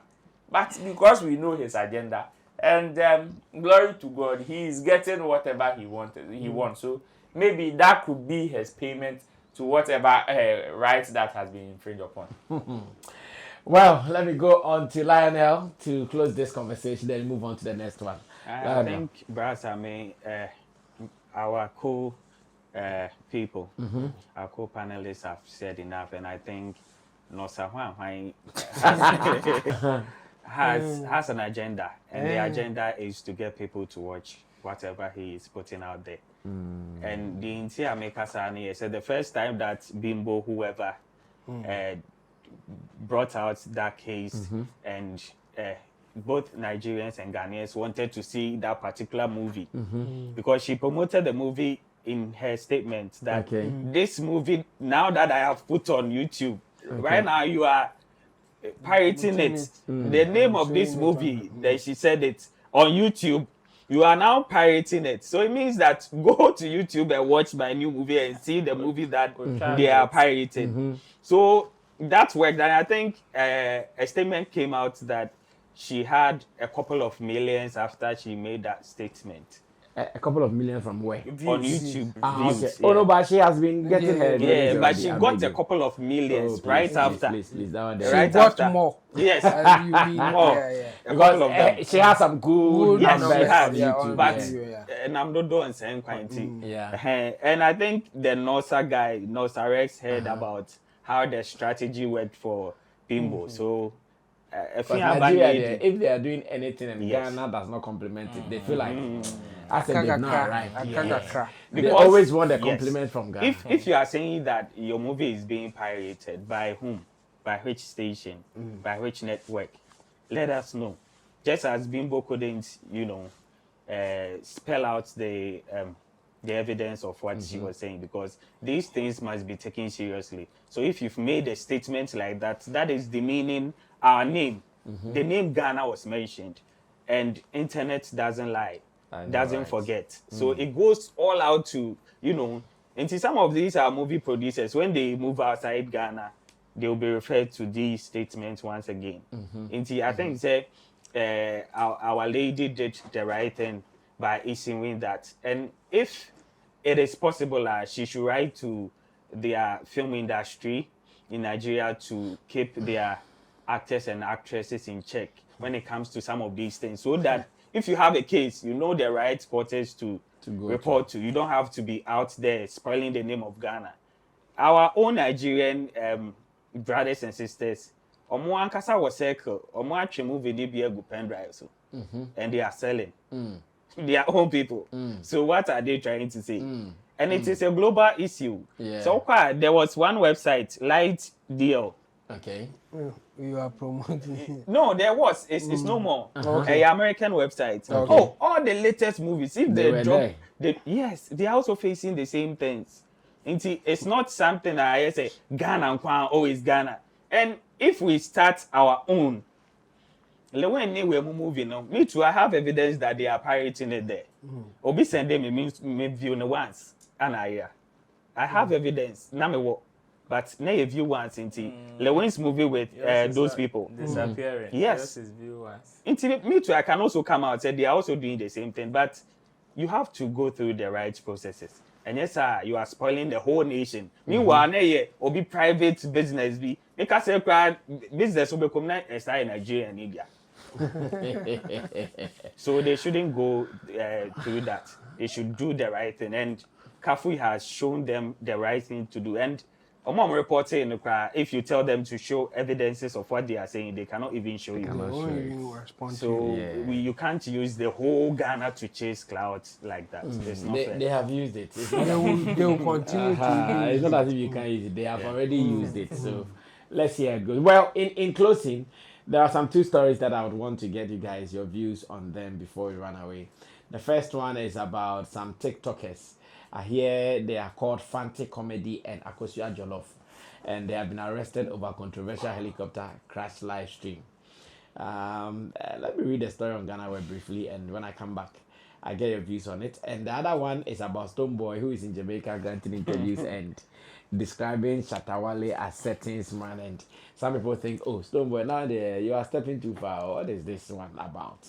But because we know his agenda, and glory to God, he is getting whatever he wants. So maybe that could be his payment to whatever rights that has been infringed upon. Well, let me go on to Lionel to close this conversation, then move on to the next one. I think, Brasame, our people, our co-panelists have said enough, and I think Nosa has an agenda, and the agenda is to get people to watch whatever he is putting out there. And the entire Mekasani said the first time that Bimbo, whoever, brought out that case, and both Nigerians and Ghanaians wanted to see that particular movie because she promoted the movie in her statement that this movie, now that I have put on YouTube, right now you are pirating it. The name of this movie, that she said it on YouTube, you are now pirating it. So it means that go to YouTube and watch my new movie and see the movie that they are pirating. So that worked, and I think a statement came out that she had a couple of millions after she made that statement. A couple of million from where? On YouTube. Okay. Views, Oh no, but she has been getting her. Yeah, but she got already. a couple of millions Please, right please, after. Please, that one She there. Right got after. more. Yes. You mean, More. yeah. A couple of them. She has some good Yes, numbers she has. on Yeah, YouTube. on But YouTube, yeah. Namdodo and Saint Quinty. Yeah. And I think the Nosa guy, Nosa Rex, heard about how the strategy worked for Bimbo. So, But Nigeria, if they are doing anything and Ghana does not compliment it, they feel like I said they've not arrived. They always want a compliment from Ghana. If you are saying that your movie is being pirated, by whom? By which station? By which network? Let us know. Just as Bimbo couldn't, spell out the evidence of what she was saying, because these things must be taken seriously. So if you've made a statement like that, that is demeaning our name. The name Ghana was mentioned, and internet doesn't lie, doesn't forget. So it goes all out to, into some of these are movie producers, when they move outside Ghana, they will be referred to these statements once again. I think say our lady did the right thing by issuing that. And if it is possible, she should write to their film industry in Nigeria to keep their actors and actresses in check when it comes to some of these things, so that if you have a case, you know the right quarters to report to. You don't have to be out there spoiling the name of Ghana. Our own Nigerian brothers and sisters, omo ankasa was circle, omo atwe movie dey be egu pen drive so, and they are selling their own people. So what are they trying to say? And it is a global issue. So there was one website, Light Deal. Okay. You are promoting. No, there was. It's no more. Okay. A American website. Okay. Oh, all the latest movies. If they drop, there. yes, they are also facing the same things. It's not something that I say Ghana and always Ghana. And if we start our own, when we're moving now, me too, I have evidence that they are pirating it there. Obi send them me view once, and I have evidence. Now me what. But now you view once into Lewin's movie with those people disappearing. Yes. Into me too, I can also come out and say they are also doing the same thing. But you have to go through the right processes. And yes, sir, you are spoiling the whole nation. Meanwhile, or be private business be because business will become in Nigeria and India. So they shouldn't go through that. They should do the right thing. And Kafui has shown them the right thing to do. And Mom reporting if you tell them to show evidences of what they are saying, they cannot even show you. So you can't use the whole Ghana to chase Clout like that. They have used it. They will continue to. It's not as if you can't use it. They have already used it. So let's see how it goes. Well, in closing, there are some two stories that I would want to get you guys your views on them before we run away. The first one is about some Tik Tokers. Here they are called Fanti Comedy and Akosia Jollof, and they have been arrested over controversial helicopter crash live stream. Let me read the story on Ghana Web briefly, and when I come back, I get your views on it. And the other one is about Stonebwoy, who is in Jamaica granting interviews and describing Shatta Wale as settings man. And some people think, oh, Stonebwoy, now you are stepping too far. What is this one about?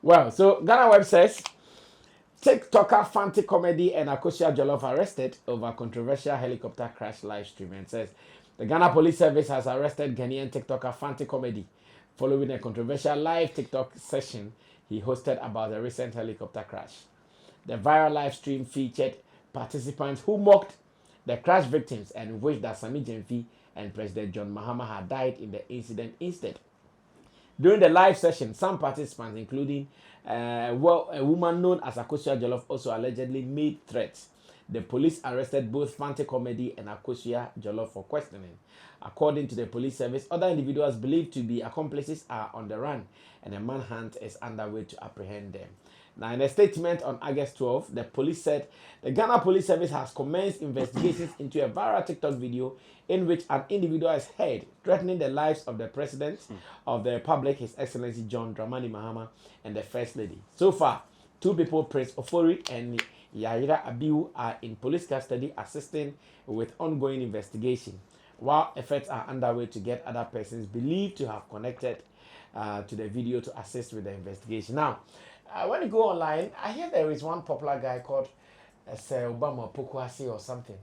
Well, so Ghana Web says, TikToker Fanti Comedy and Akosia Jollof arrested over controversial helicopter crash live stream, and says the Ghana Police Service has arrested Ghanaian TikToker Fanti Comedy following a controversial live TikTok session he hosted about the recent helicopter crash. The viral live stream featured participants who mocked the crash victims and wished that Sammy Jenfi and President John Mahama had died in the incident instead. During the live session, some participants, including a woman known as Akosia Jollof, also allegedly made threats. The police arrested both Fanti Comedy and Akosia Jollof for questioning. According to the police service, other individuals believed to be accomplices are on the run, and a manhunt is underway to apprehend them. Now, in a statement on August 12, the police said the Ghana Police Service has commenced investigations into a viral TikTok video in which an individual is heard threatening the lives of the President of the Republic, His Excellency John Dramani Mahama, and the First Lady. So far, two people, Prince Ofori and Yaira Abiu, are in police custody assisting with ongoing investigation, while efforts are underway to get other persons believed to have connected to the video to assist with the investigation. Now, when you go online, I hear there is one popular guy called Sir Obama Pokwasi or something.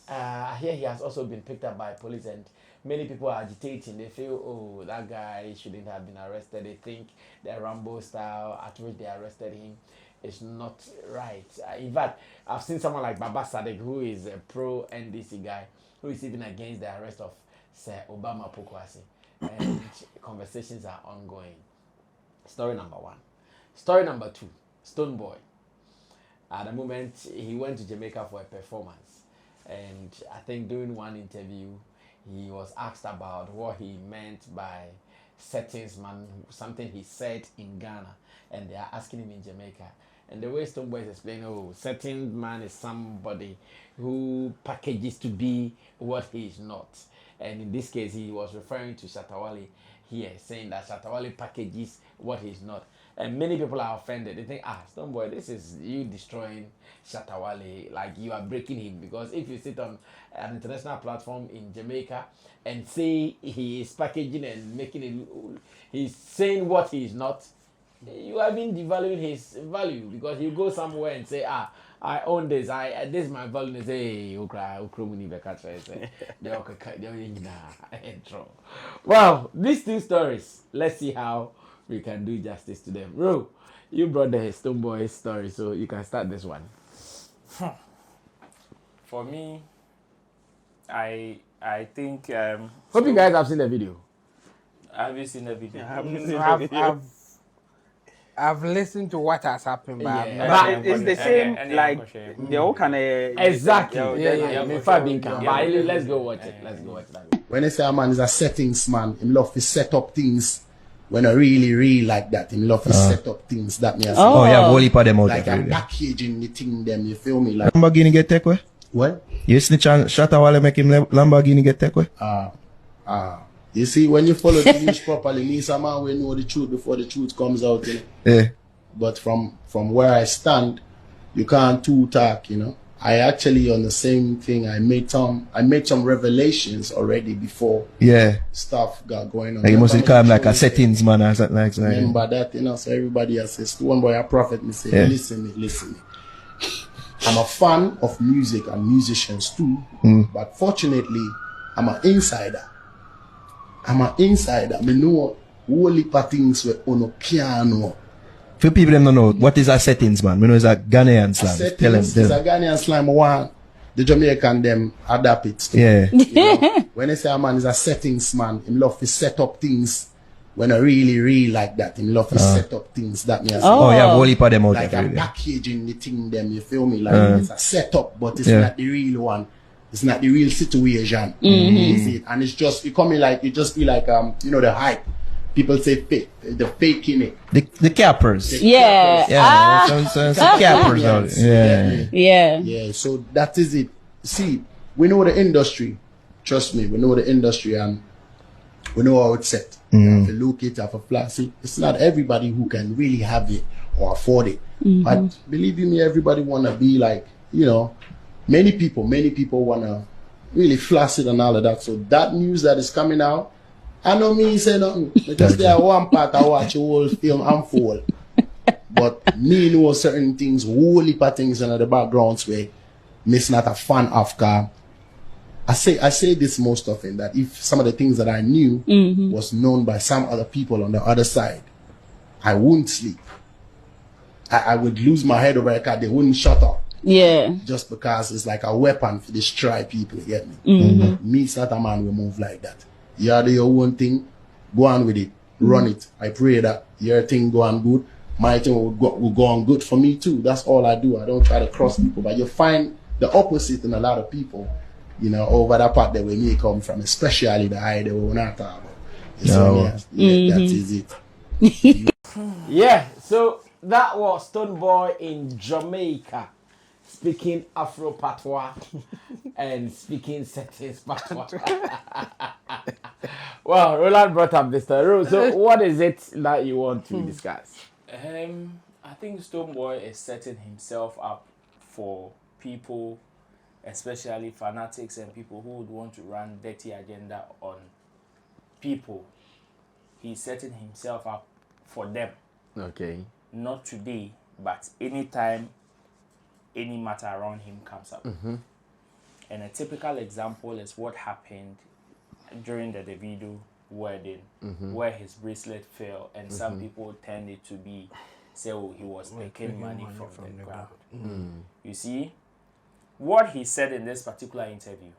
I hear he has also been picked up by police, and many people are agitating. They feel, oh, that guy shouldn't have been arrested. They think the Rambo style at which they arrested him is not right. In fact, I've seen someone like Baba Sadek, who is a pro NDC guy, who is even against the arrest of Sir Obama Pokwasi. And conversations are ongoing. Story number one. Story number two, Stonebwoy. At the moment, he went to Jamaica for a performance. And I think during one interview, he was asked about what he meant by settings man, something he said in Ghana. And they are asking him in Jamaica. And the way Stonebwoy is explaining, oh, settings man is somebody who packages to be what he is not. And in this case, he was referring to Shatta Wale here, saying that Shatta Wale packages what he's not. And many people are offended. They think, Stonebwoy, this is you destroying Shatta Wale, like you are breaking him. Because if you sit on an international platform in Jamaica and say he is packaging and making it, he's saying what he is not, you have been devaluing his value. Because you go somewhere and say, I own this. This is my value. They say, well, these two stories, let's see how we can do justice to them. Bro, you brought the Stonebwoy story, so you can start this one. For me, I think. Hope you guys have seen the video. Have you seen the video? I haven't seen the video. I've listened to what has happened, but I've Yeah. not- But it's the same, like, they all kind of... Exactly. Yeah. Let's go watch it. Let's go watch that. When they say a man is a settings man, him love to set up things when I really like that. Him love to set up things that me I say. Oh yeah, whole heap of them out Like there. a packaging the thing them, you feel me? Like Lamborghini get take away? what? You snitch on Shatta Wale make him Lamborghini get take away? You see, when you follow the news properly, me some man will know the truth before the truth comes out, you know. Yeah. But from where I stand, you can't too talk, you know. I actually on the same thing. I made some revelations already before stuff got going on. Like you must become like a settings man or something like that. Remember that, you know. So everybody else says, Stonebwoy a prophet. Me say, listen me. I'm a fan of music and musicians too, but fortunately, I'm an insider. Me know whole heap of things where ono can't know. For people them don't know, what is a settings man? We know it's a Ghanaian slang. Settings is a Ghanaian slang. One, the Jamaican them adapt it. Yeah. You know? When they say a man is a settings man, him love to set up things when I really like that. Him love to set up things that me I say. Oh yeah, whole heap of them out Like there. a packaging the thing them, you feel me? Like it's a setup, but it's not the real one. It's not the real situation. Is it? And it's just it coming like it just be like you know, the hype. People say fake, the faking it. The cappers. Yeah. Some cappers out there. Yeah. Yeah, so that is it. See, we know the industry. Trust me, we know the industry and we know how it's set. If you look it up a flat, see, it's not everybody who can really have it or afford it. But believe you me, everybody wanna be like, you know, many people wanna really flash it and all of that. So that news that is coming out, I know me say nothing. Because there one part I watch a whole film unfold. But me know certain things, whole heap of things in the backgrounds where me's not a fan of car. I say this most often, that if some of the things that I knew was known by some other people on the other side, I wouldn't sleep. I would lose my head over a car. They wouldn't shut up. Yeah. Just because it's like a weapon for destroy people, you get me? But me, it's not a man will move like that. You do your own thing, go on with it, run it. I pray that your thing go on good, my thing will go on good for me too. That's all I do. I don't try to cross people, but you find the opposite in a lot of people, you know, over that part that where me come from, especially the eye that we're not talking about. So, that is it. Yeah, so that was Stonebwoy in Jamaica, speaking Afro patois and speaking settings patois. Well, Roland brought up this story. So what is it that you want to discuss? I think Stonebwoy is setting himself up for people, especially fanatics and people who would want to run dirty agenda on people. he's setting himself up for them. Okay. Not today, but anytime any matter around him comes up. And a typical example is what happened during the Davido wedding, where his bracelet fell, and some people tend it to be, say, oh, he was taking money from the crowd. You see, what he said in this particular interview,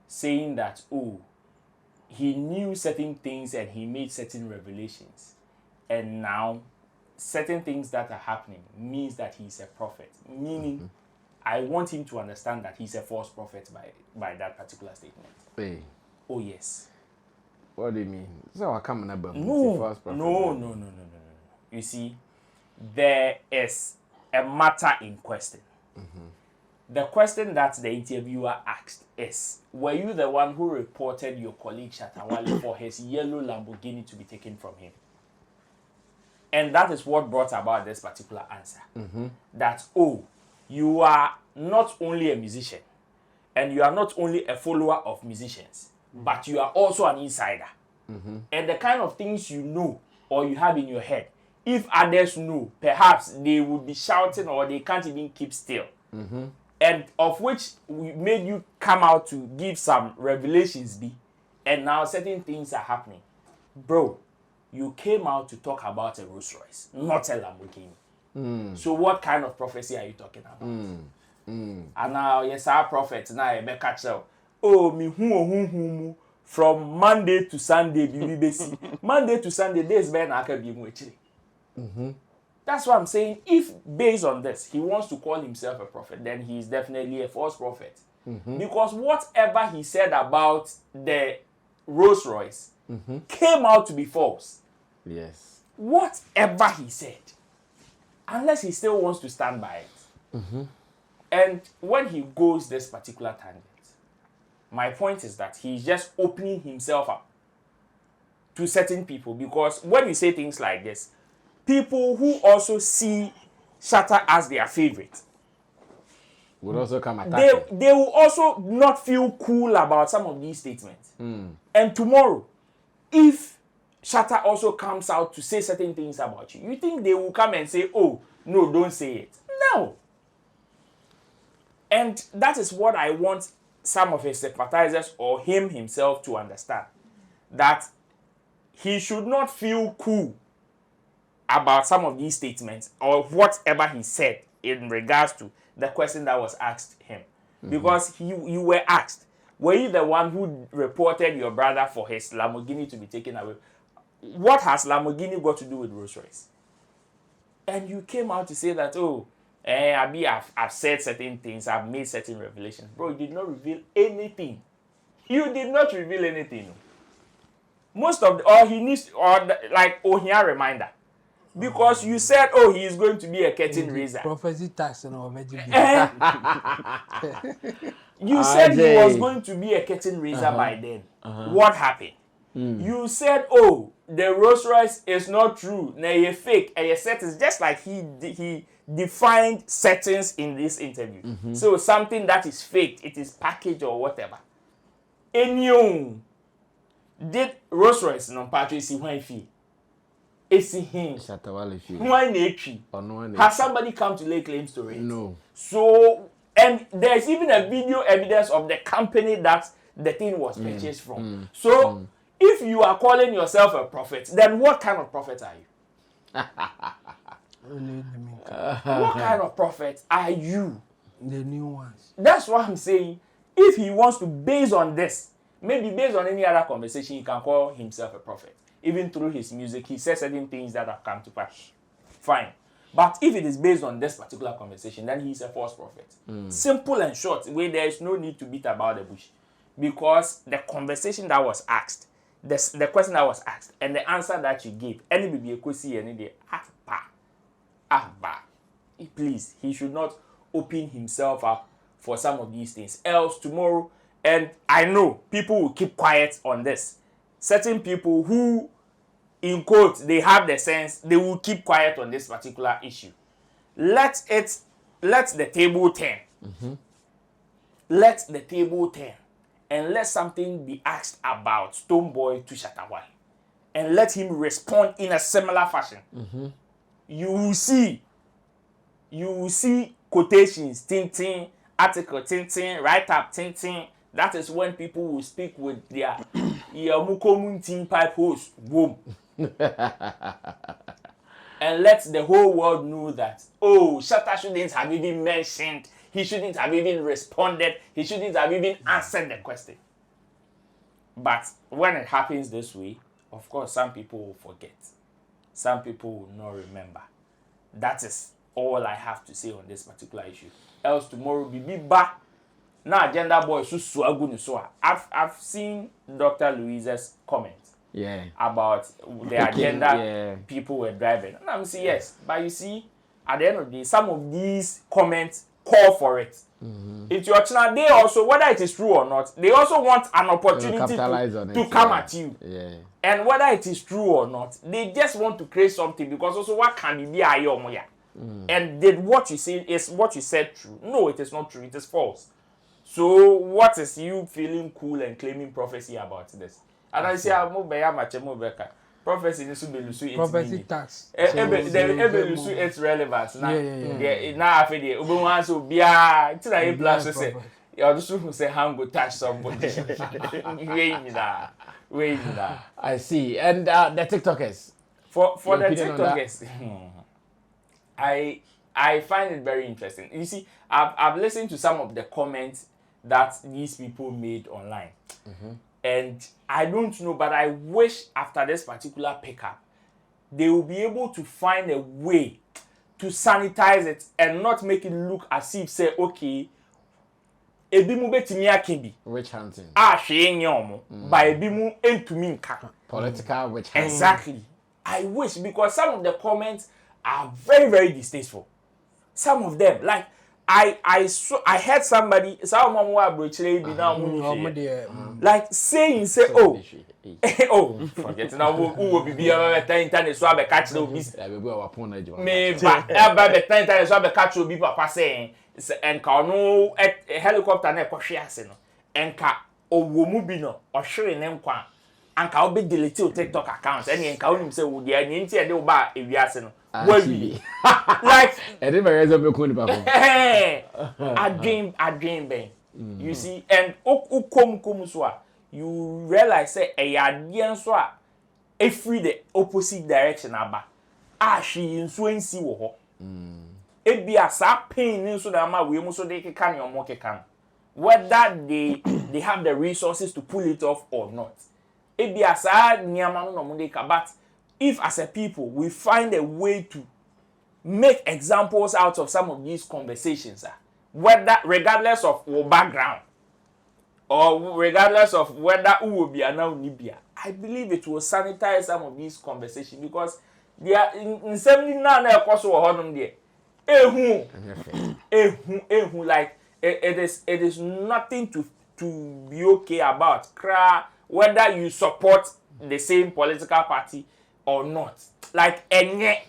saying that, oh, he knew certain things and he made certain revelations, and now certain things that are happening means that he's a prophet, meaning I want him to understand that he's a false prophet by that particular statement. Hey. Oh yes. What do you mean? So I come about No. You see, there is a matter in question. The question that the interviewer asked is, were you the one who reported your colleague Shatta Wale for his yellow Lamborghini to be taken from him? And that is what brought about this particular answer. That, oh, you are not only a musician, and you are not only a follower of musicians, but you are also an insider. And the kind of things you know or you have in your head, if others know, perhaps they would be shouting or they can't even keep still. And of which we made you come out to give some revelations be, and now certain things are happening. Bro, you came out to talk about a Rolls Royce, not a Lamborghini. So what kind of prophecy are you talking about? And now, yes, our prophet, now I make catch out. Oh, me who from Monday to Sunday, Monday to Sunday, days ben I can be That's what I'm saying. If based on this, he wants to call himself a prophet, then he is definitely a false prophet. Because whatever he said about the Rolls Royce came out to be false. Yes. Whatever he said, unless he still wants to stand by it. And when he goes this particular tangent, my point is that he's just opening himself up to certain people, because when you say things like this, people who also see Shatta as their favorite would also come attack they will also not feel cool about some of these statements. And tomorrow, if Shatta also comes out to say certain things about you, you think they will come and say, oh, no, don't say it. No. And that is what I want some of his sympathizers or him himself to understand. That he should not feel cool about some of these statements or whatever he said in regards to the question that was asked him. Because you were asked, were you the one who reported your brother for his Lamborghini to be taken away? What has Lamborghini got to do with Rolls Royce? And you came out to say that, oh, I've said certain things, I've made certain revelations. Bro, you did not reveal anything. You did not reveal anything. Most of here reminder. Because you said, oh, he is going to be a curtain raiser. Prophecy tax and all. You said he was going to be a curtain raiser by then. What happened? You said, oh, the Rolls Royce is not true. Now you're fake. And you said it's just like he defined settings in this interview. So something that is fake, it is packaged or whatever. And you did Rolls Royce no Piracy when fee. It's him. Shatta Wale fee. Why has somebody come to lay claims to it? No. So, and there's even a video evidence of the company that the thing was purchased from. So, if you are calling yourself a prophet, then what kind of prophet are you? What kind of prophet are you? The new ones. That's what I'm saying. If he wants to, based on this, maybe based on any other conversation, he can call himself a prophet. Even through his music, he says certain things that have come to pass. Fine. But if it is based on this particular conversation, then he's a false prophet. Simple and short, where there is no need to beat about the bush. Because the conversation that was asked, the question that was asked, and the answer that you gave, any baby equity any day, please, he should not open himself up for some of these things. Else tomorrow, and I know people will keep quiet on this. Certain people who, in quote, they have the sense, they will keep quiet on this particular issue. Let the table turn. Let the table turn. And let something be asked about Stonebwoy to Shatta Wale. and let him respond in a similar fashion. You will see quotations, tintin, article, tintin, write-up, tintin. That is when people will speak with their mukomuntin pipe host, boom. And let the whole world know that, oh, Shatta shouldn't have even mentioned, he shouldn't have even responded, he shouldn't have even answered the question. But when it happens this way, of course, some people will forget. Some people will not remember. That is all I have to say on this particular issue. Else tomorrow be back. Now agenda boy so I've seen Dr. Louisa's comment about the agenda people were driving. And I'm saying yes, but you see, at the end of the day, some of these comments call for it. It's your channel. They also, whether it is true or not, they also want an opportunity to come at you. And whether it is true or not, they just want to create something because also what can be a and did what you say is what you said true? No, it is not true. It is false. So what is you feeling cool and claiming prophecy about this? And I say, prophecy is prophecy tax. It's relevant. Now I feel the Uber so be a plus say you just who say how go touch somebody. Wait. I see. And the TikTokers. For the TikTokers, I find it very interesting. You see, I've listened to some of the comments that these people made online. And I don't know, but I wish after this particular pickup, they will be able to find a way to sanitize it and not make it look as if say, okay, ebimu betimi akebi. Witch hunting. She nyomo, by ebimu entumi nka. Political witch hunting. Exactly. I wish, because some of the comments are very, very distasteful. Some of them, like I heard somebody, like saying, say, oh, forget now who will be internet so I catch the beast. Me, but internet so I catch the beast. Papa saying, and no helicopter ne kwahwe no, enka owomu no ohwere ne nkwa, anka obi delete o TikTok account, and enka onim say wo dia ni nti e de wo ba ewiase no. Like I didn't realize I'm going to I dream ben. You see, and ukom so you realize say a yadian so a free the opposite direction aba. She influence wo ho. E bia sa pain so that ma we mu so they can your mo can. Whether they have the resources to pull it off or not. E bia sa niama no mo dey ka, but if as a people we find a way to make examples out of some of these conversations, whether regardless of our background or regardless of whether who will be now Nibia, I believe it will sanitize some of these conversations, because they are in 79 there. Like it is nothing to be okay about. Whether you support the same political party or not, like enye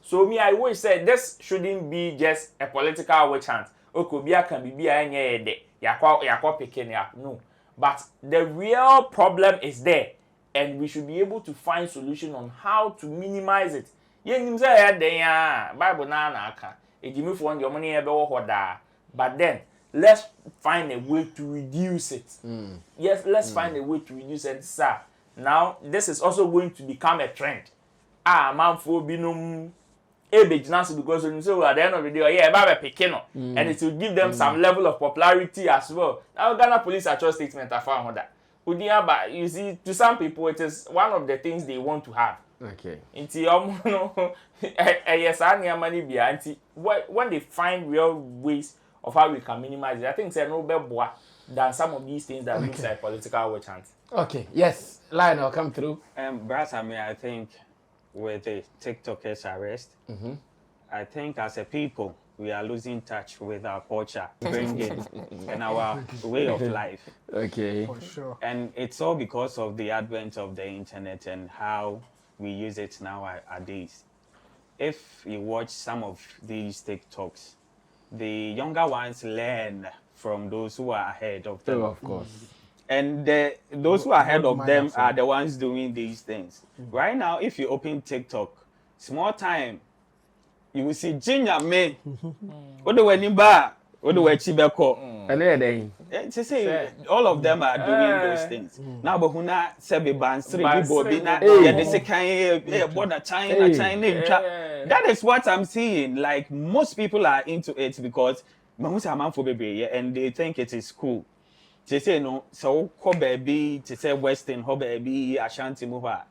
so me I always say this shouldn't be just a political witch hunt. Okobia can be enye de yakwa picking up, no, but the real problem is there, and we should be able to find solution on how to minimize it. Yenim say ya Bible na aka ejimi for your money ebe wo hoda, but then let's find a way to reduce it. Yes, let's find a way to reduce it, sir. Now, this is also going to become a trend. Man for binum because at the end of the day, and it will give them some level of popularity as well. Now, Ghana police actual statement I found that. You see, to some people, it is one of the things they want to have. Okay. When they find real ways of how we can minimize it, I think it's no better than some of these things that looks like political witch hunt. Okay, yes, Lionel, come through. Brass, I think with the TikTokers arrest, I think as a people, we are losing touch with our culture, bringing and our way of life. Okay. For sure. And it's all because of the advent of the internet and how we use it nowadays. If you watch some of these TikToks, the younger ones learn from those who are ahead of them. Oh, of course. And those who are ahead of them are the ones doing these things. Right now, if you open TikTok, small time, you will see Ginger me. What do we bar? What do we chibeko? To say all of them are doing those things. Now, but who not say bands three people be not they say can border China. That is what I'm seeing. Like most people are into it because and they think it is cool. They say no, so ho baby, to say Western ho baby, Ashanti Muha.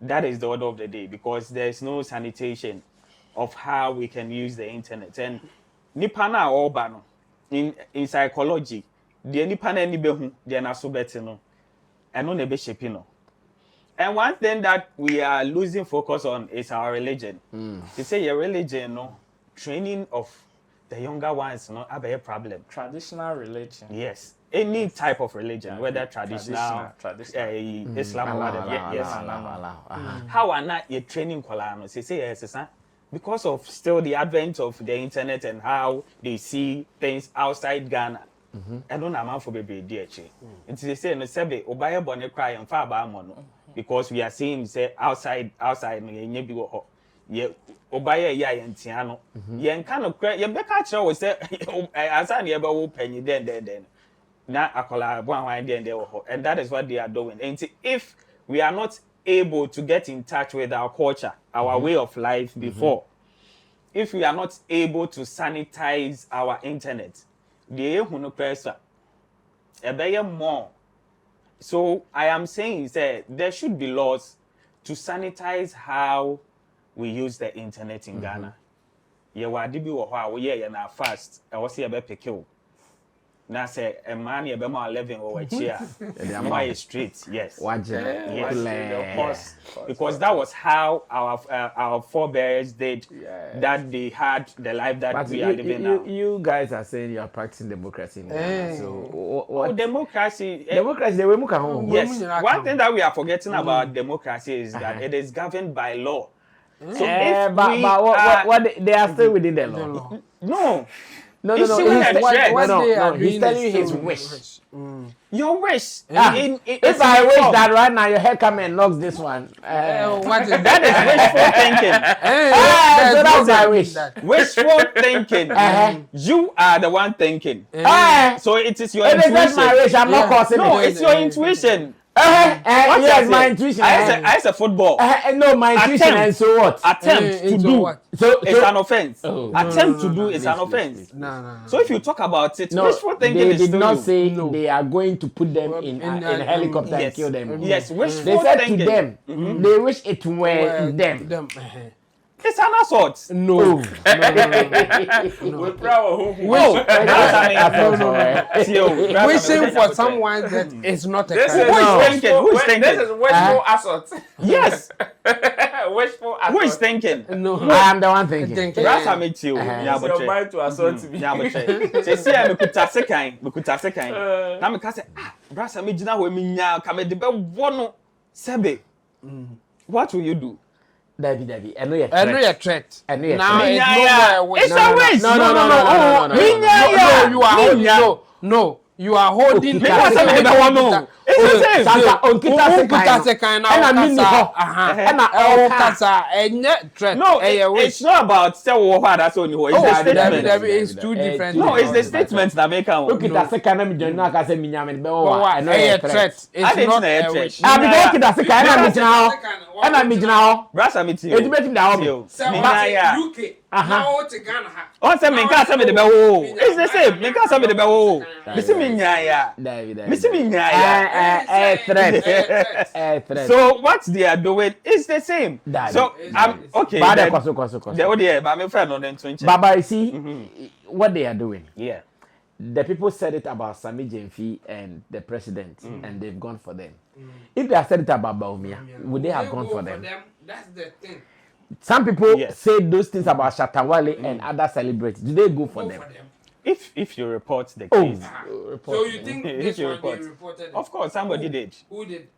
That is the order of the day because there's no sanitation of how we can use the internet. And Nipana or Bano in psychology, the Nipana ni behu, they are not so better no. And no nebe shapino. And one thing that we are losing focus on is our religion. They say your religion, no, training of the younger ones, no, have a problem. Traditional religion. Yes. Any type of religion, whether traditional, Islam, yes. How are not your training Kolano? They say yes, because of still the advent of the internet and how they see things outside Ghana. I don't know for baby DH. And they say no sebe obaya bone cry and far mono because we are seeing say outside ye obaya ya yentiano. Yen kind of cry ye beka cho we say asan ye be penny then. Na akola and that is what they are doing. And if we are not able to get in touch with our culture, our way of life before, if we are not able to sanitize our internet, the pressure more. So I am saying that there should be laws to sanitize how we use the internet in Ghana. Yeah, what did you na fast? I was here about pick na say a man you be more living over here. My street, yes. Yes. Because that was how our forebears did. That they had the life that we are living now. You guys are saying you are practicing democracy now. So what? Democracy. Democracy. Yes. One thing that we are forgetting about democracy is that it is governed by law. So but they are still within the law. No. No. He's telling you his wish. Your wish. If I wish that right now your head come and knocks this one. That is wishful thinking. So that's my wish. Wishful thinking. You are the one thinking. So it is your intuition. It is my wish. I'm not causing it. No, it's your intuition. Yes, my intuition. I said football. No, my intuition. And so what? Attempt to do. So it's an offense. Attempt to do is an offense. No. So if you talk about it, wishful thinking is they did not say they are going to put them in a helicopter and kill them. Yes, wishful they said thinking. To them, they wish it were them. It's an assault. No. We're proud. Wishing for someone that is not a crime. Who is thinking? This is wishful assault. Yes. Wishful assault. Who is thinking? No. I am the one thinking. That's how meet you. It's your mind to assault me. Yeah, but see, I could have second. Now me say, brasa me jina we me nya ka me de be wono sebe. What will you do? David, I know you're threat. I know you're now threat. It's a wish. No. You are holding. It's the same. No, it's not about sell that's only. It's the statement. It's two different. No, it's the statement that make a look at that second. I'm doing now. Because I know a threat. It's not a wish. I'm the second. I'm now. Brasa meeting. It's making the UK. Now to Ghana. On some men can't say the bell. It's the same. Men can't say the bell. Threat. So what they are doing is the same. So I'm okay. Baba, you see what they are doing. Yeah. The people said it about Sammy Jenfi and the president, and they've gone for them. If they had said it about Baumia, would they have gone for them? That's the thing. Some people say those things about Shatta Wale and other celebrities. Do they go for them? If you report the case. So you think this one they reported? Of course, somebody did. Who did?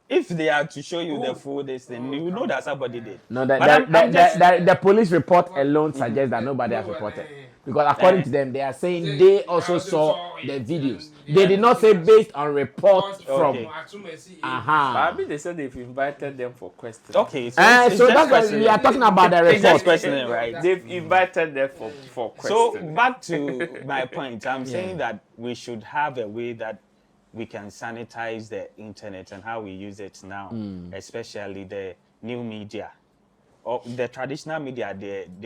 If they are to show you the full this thing, you know that somebody did. No, the police report alone suggests that nobody has reported. Because according to them, they are saying they also saw the videos. They did not say based on reports from. Maybe they said they've invited them for questions. Okay, so, so that's why we are talking about the it's just report. questioning, right? They've invited them for questions. So back to my point, I'm saying that we should have a way that we can sanitize the internet and how we use it now, especially the new media. Or the traditional media,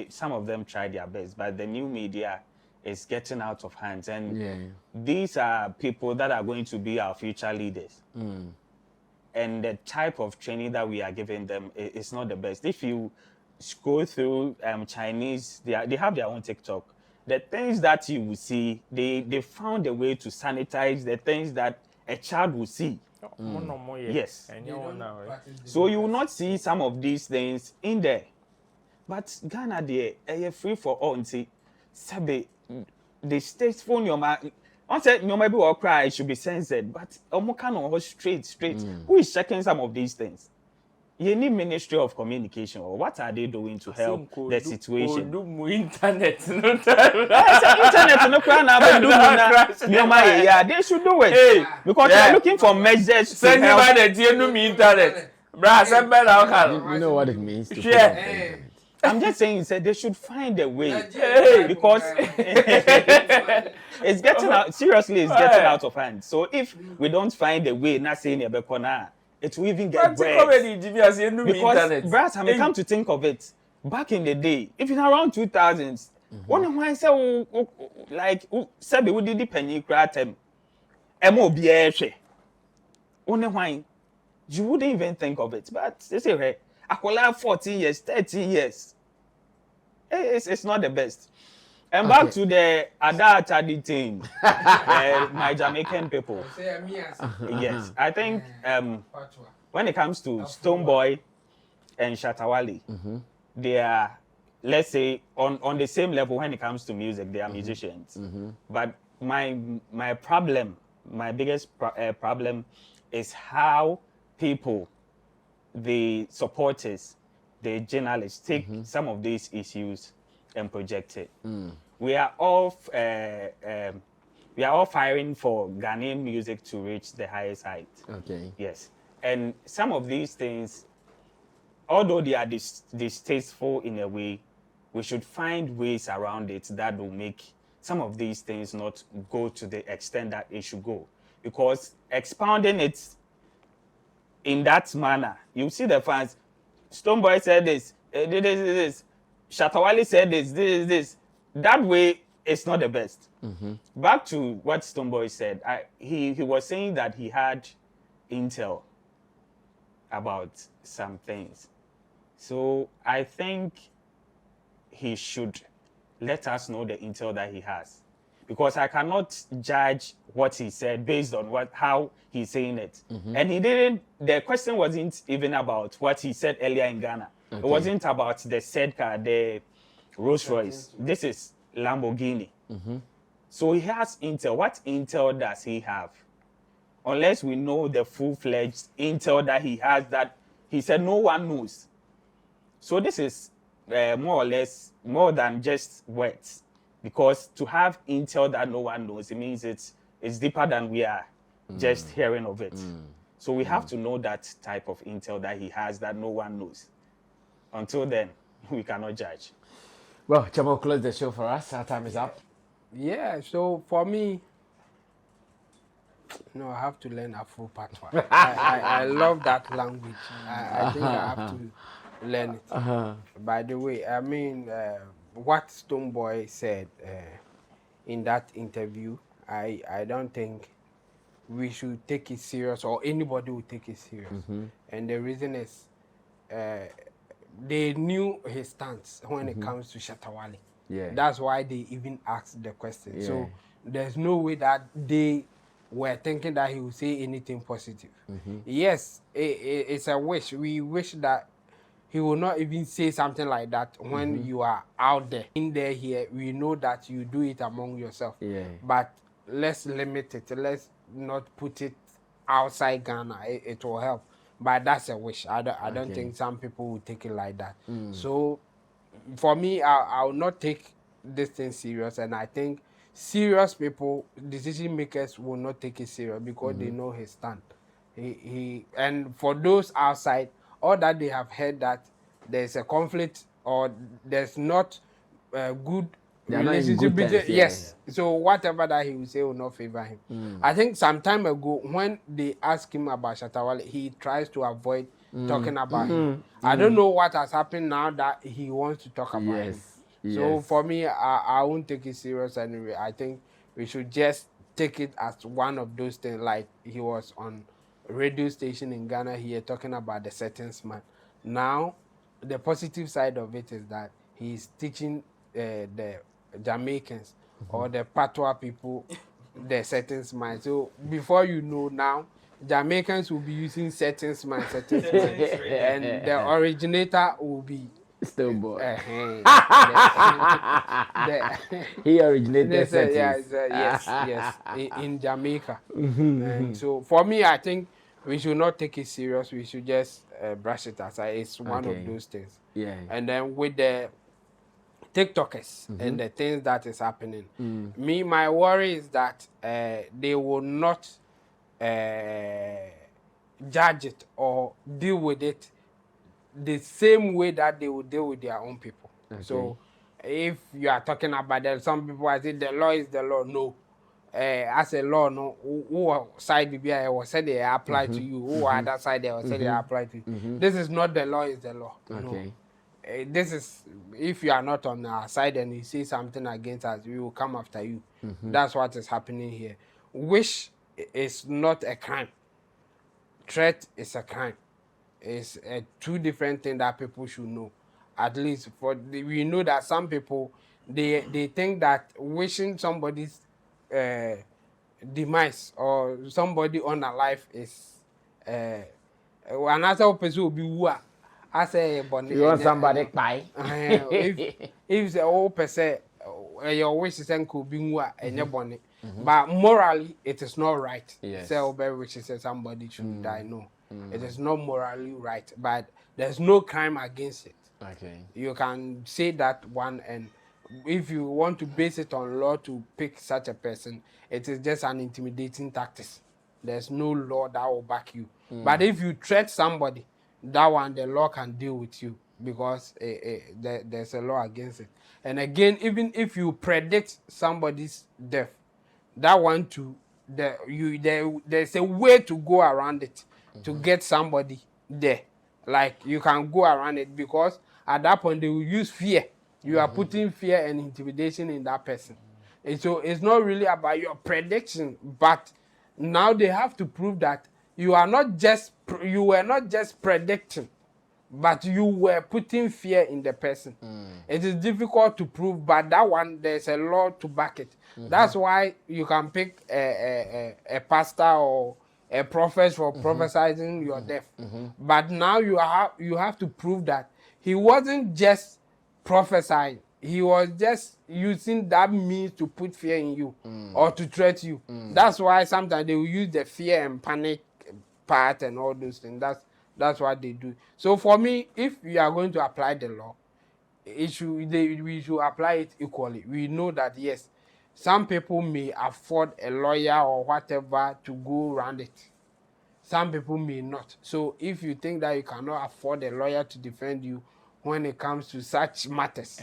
some of them try their best, but the new media is getting out of hands. And these are people that are going to be our future leaders. And the type of training that we are giving them is not the best. If you scroll through Chinese, they have their own TikTok. The things that you will see, they found a way to sanitize the things that a child will see. Yes. So you will not see some of these things in there. But Ghana, they free for all. And say, Sabe, the state's phone, your man. I said, no, maybe will cry, it should be censored. But straight. Who is checking some of these things? You need Ministry of Communication, or what are they doing to help the situation? Internet, yeah, they should do it. Because they're looking for measures to send help. you by the internet. You know what it means to yeah. I'm just saying, they should find a way. Because it's getting out, seriously, it's getting out of hand. So if we don't find a way, not saying it will even get worse. Because, brass, I mean, come to think of it, back in the day, even around 2000s, one why say like sabi we did penny kratem, MOBA, only why you wouldn't even think of it. But they say, hey, I could have 14 years, 13 years. It's not the best. And back to the Ada thing, my Jamaican people. Yes, I think when it comes to Stonebwoy and Shatta Wale, they are, let's say, on the same level when it comes to music. They are musicians. But my problem, my biggest problem is how people, the supporters, the journalists take some of these issues and project it. We are all firing for Ghanaian music to reach the highest height. Okay. Yes, and some of these things, although they are distasteful in a way, we should find ways around it that will make some of these things not go to the extent that it should go. Because expounding it in that manner, you see the fans. Stonebwoy said this, this. Shatta Wale said this. That way, it's not the best. Back to what Stonebwoy said, he was saying that he had intel about some things. So I think he should let us know the intel that he has. Because I cannot judge what he said based on how he's saying it. And he didn't, the question wasn't even about what he said earlier in Ghana. It wasn't about the said car, the Rolls Royce. This is Lamborghini. So he has intel. What intel does he have? Unless we know the full-fledged intel that he has, that he said no one knows. So this is more or less more than just words. Because to have intel that no one knows, it means it's deeper than we are just hearing of it. So we have to know that type of intel that he has that no one knows. Until then, we cannot judge. Well, Chamo, close the show for us. Our time is up. Yeah, so for me, I have to learn Afro Patois. I love that language. I think I have to learn it. By the way, I mean, what Stonebwoy said in that interview, I don't think we should take it serious, or anybody would take it serious. And the reason is they knew his stance when it comes to Shatta Wale. Yeah. That's why they even asked the question. Yeah. So there's no way that they were thinking that he would say anything positive. Yes, it's a wish. We wish that he will not even say something like that when you are out there. In there, here, we know that you do it among yourself. Yeah. But let's limit it. Let's not put it outside Ghana. It will help. But that's a wish. I don't think some people will take it like that. So for me, I'll not take this thing serious, and I think serious people, decision makers, will not take it serious because they know his stand. He and for those outside, all that they have heard that there's a conflict or there's not good relationship between, yes. So whatever that he will say will not favor him. I think some time ago when they asked him about Shatta Wale, he tries to avoid talking about him. I don't know what has happened now that he wants to talk about him. So for me, I won't take it serious anyway. I think we should just take it as one of those things, like he was on a radio station in Ghana here talking about the settings man. Now, the positive side of it is that he's teaching the Jamaicans or the Patois people the settings man. So before you know now, Jamaicans will be using settings man, and the originator will be Stonebwoy. He originated settings. Yes, in Jamaica. And so for me, I think we should not take it serious. We should just brush it aside. It's one of those things. Yeah. And then with the Tik Tokers and the things that is happening, my worry is that they will not judge it or deal with it the same way that they will deal with their own people. So if you are talking about that, some people I say the law is the law. No. As a law, no, who side BBI was said they apply to you, who other side they was said they apply to you. This is not the law, is the law. No. This is, if you are not on our side and you say something against us, we will come after you. That's what is happening here. Wish is not a crime. Threat is a crime. It's two different things that people should know. At least we know that some people they think that wishing somebody's demise or somebody unalive is another person will be who I say you want somebody buy if the old person your wishes and could be who and your bonnet. But morally it is not right. So very wishes that somebody should die. No. It is not morally right, but there's no crime against it. You can say that one, and if you want to base it on law to pick such a person, it is just an intimidating tactic. There's no law that will back you. But if you threat somebody, that one the law can deal with you because there's a law against it. And again, even if you predict somebody's death, that one too, there's a way to go around it. To get somebody there. Like, you can go around it because at that point they will use fear. You are putting fear and intimidation in that person. And so it's not really about your prediction, but now they have to prove that you were not just predicting, but you were putting fear in the person. It is difficult to prove, but that one, there's a law to back it. That's why you can pick a pastor or a prophet for prophesying your death. But now you have to prove that he wasn't just prophesying. He was just using that means to put fear in you or to threat you. That's why sometimes they will use the fear and panic part and all those things. That's what they do. So for me, if you are going to apply the law, we should apply it equally. We know that yes, some people may afford a lawyer or whatever to go around it. Some people may not. So if you think that you cannot afford a lawyer to defend you when it comes to such matters,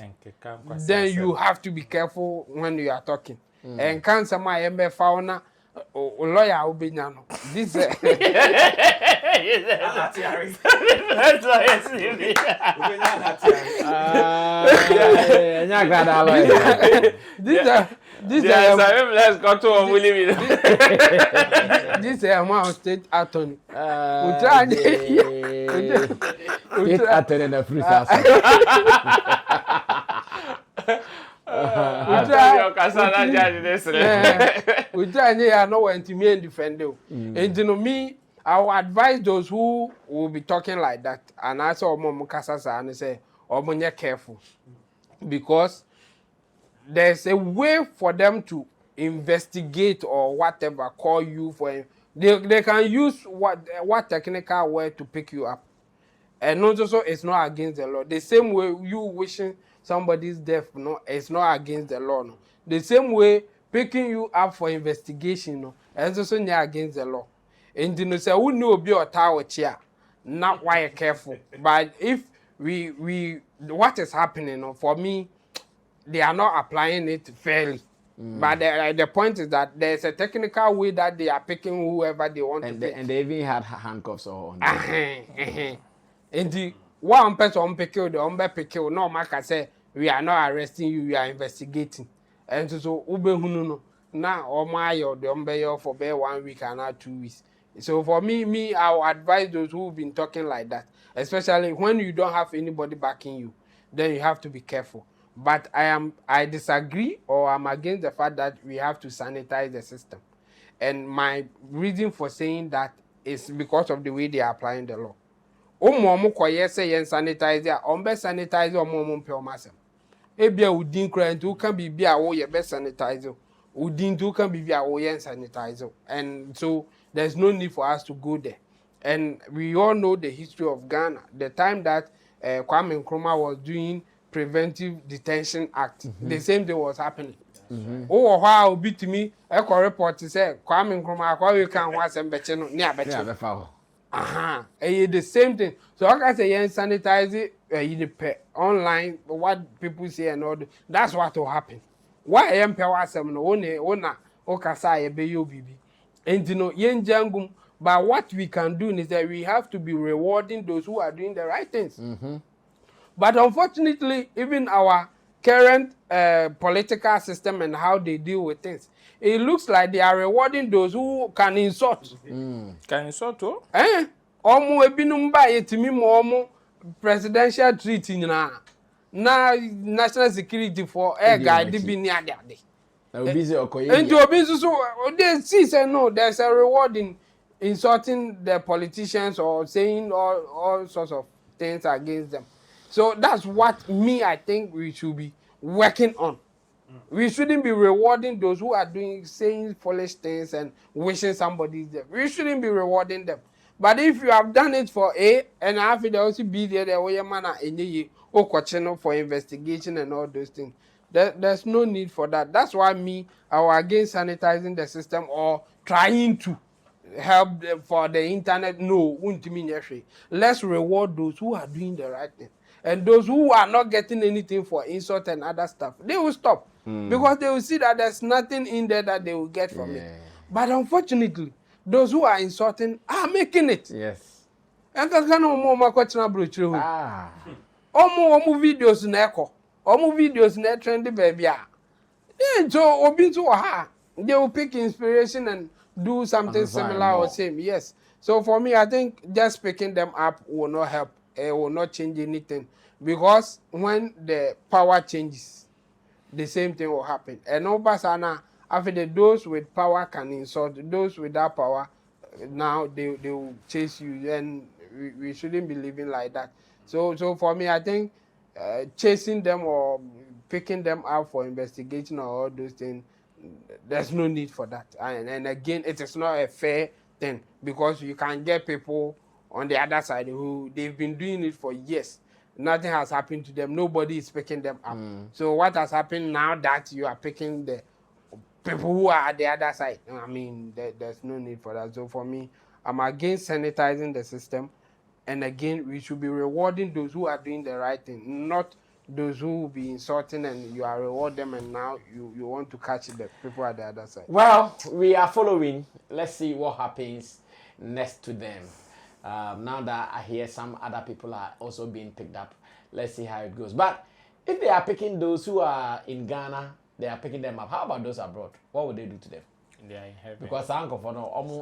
then you have to be careful when you are talking. And can somebody embe fauna lawyer will be nano. This let's go to a Willie. This is a state attorney. State attorney in the free house. We try to know when to me and defend you. And you know me, I will advise those who will be talking like that. And I saw Mom Kasasa and say, "Oh, be careful," because there's a way for them to investigate or whatever, call you for. They can use what technical word to pick you up, and also it's not against the law. The same way you wishing somebody's death, no, it's not against the law. No. The same way picking you up for investigation, no, it's also not against the law. And you know, say we know be or tower chair, not why you're careful. But if we what is happening, no, for me, they are not applying it fairly. But the point is that there's a technical way that they are picking whoever they want to pick. And they even had handcuffs on them. And the one person pick you, the umbe pick you, no maka say we are not arresting you, we are investigating. And so ube hunu now or my or the umbe for 1 week and not 2 weeks. So for me, I will advise those who've been talking like that, especially when you don't have anybody backing you, then you have to be careful. But I disagree or I'm against the fact that we have to sanitize the system. And my reason for saying that is because of the way they are applying the law. Omo koye say yen sanitizer, ombe sanitizer omo mpe omasem. Ebia udin kra nti ukan bibia wo ye be sanitizer. Udin tu kan bibia wo yen sanitizer. And so there's no need for us to go there. And we all know the history of Ghana. The time that Kwame Nkrumah was doing Preventive Detention Act, the same thing was happening. Oh, how beat me? I call report to say Kwame Nkrumah, how you can watch and bet you near bet you. The same thing. So I can say yen sanitize it, you online what people say and all that's what will happen. Why am pewa sem no ona okasa ye be yo bibi. And you know yen jangum, but what we can do is that we have to be rewarding those who are doing the right things. But unfortunately, even our current political system and how they deal with things, it looks like they are rewarding those who can insult. Can insult too? Omo ebinum ba yetimi mo omo presidential treaty na national security for guide bi ni ade. Busy okoye. And to obi so they see say no, there's a reward in insulting the politicians or saying all sorts of things against them. So that's what I think we should be working on. We shouldn't be rewarding those who are saying foolish things and wishing somebody's death. We shouldn't be rewarding them. But if you have done it for A, and after there also be there way man for investigation and all those things, there's no need for that. That's why I was against sanitizing the system or trying to help for the internet. No, let's reward those who are doing the right thing. And those who are not getting anything for insult and other stuff, they will stop. Because they will see that there's nothing in there that they will get from it. But unfortunately, those who are insulting are making it. Yes. And that's kind of more Omo videos na echo. Omo videos na trendy baby. Yeah, so obi to ha. They will pick inspiration and do something similar or same. Yes. So for me, I think just picking them up will not help. It will not change anything. Because when the power changes, the same thing will happen. And no pasana, after those with power can insult, those without power, now they will chase you. And we shouldn't be living like that. So for me, I think chasing them or picking them up for investigation or all those things, there's no need for that. And again, it is not a fair thing because you can get people on the other side who they've been doing it for years. Nothing has happened to them. Nobody is picking them up. So what has happened now that you are picking the people who are at the other side? I mean, there's no need for that. So for me, I'm against sanitizing the system. And again, we should be rewarding those who are doing the right thing, not those who will be insulting and you are reward them and now you want to catch the people at the other side. Well, we are following. Let's see what happens next to them. Now that I hear some other people are also being picked up, let's see how it goes. But if they are picking those who are in Ghana, they are picking them up. How about those abroad? What would they do to them? They are in heaven. Because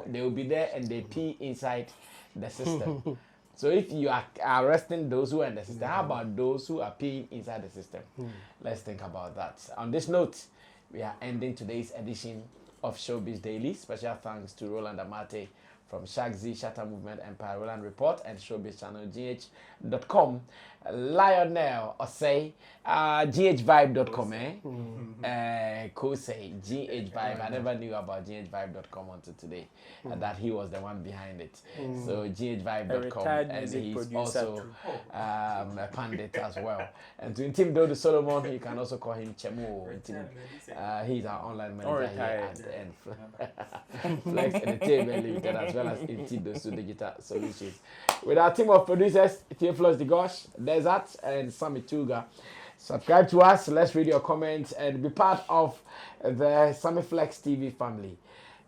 they will be there and they pee inside the system. So if you are arresting those who are in the system, how about those who are peeing inside the system? Let's think about that. On this note, we are ending today's edition of Showbiz Daily. Special thanks to Roland Amate from Shaxi, Shatta Movement, Empire, Roland Report, and Showbiz Channel, GH.com. Lionel, or say, ghvibe.com, Kosei, ghvibe. I never knew about ghvibe.com until today, and that he was the one behind it. So ghvibe.com, and he's also a pundit as well. And to intimidate the Solomon, you can also call him Chemo. He's our online manager here and Flex Entertainment Limited, as well as Intimidate Digital Solutions. With our team of producers, Theophilus Digosh, Desert, and Sammy Tuga. Subscribe to us, let's read your comments, and be part of the Sammy Flex TV family.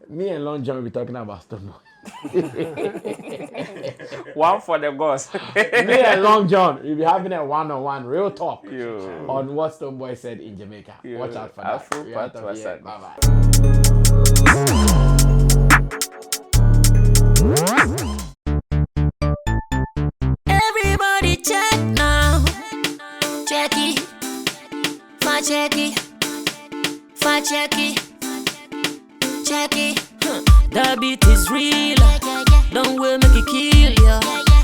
Me and Long John will be talking about Stonebwoy. One for the gods. Me and Long John will be having a one-on-one real talk on what Stonebwoy said in Jamaica. Watch out for that. We are out of here. Bye-bye. Everybody check now. Check it. Check it. Check it. Check it. The beat is real. Don't wait, make it kill ya.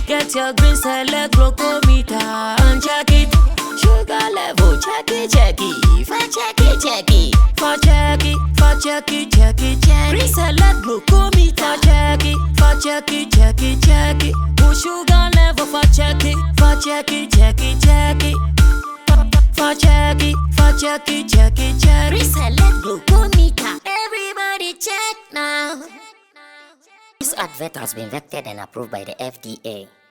Get your green select glucometer and check it. Sugar level, check it. Check it. Check it. Check it. Check it. Check it. Check it. Green select glucometer. Check it. Check it. Check it. Check it. Push sugar level for check it. Check it. Check it. Check it. Check it, check it. Reselect glucometer. Everybody check now. This advert has been vetted and approved by the FDA.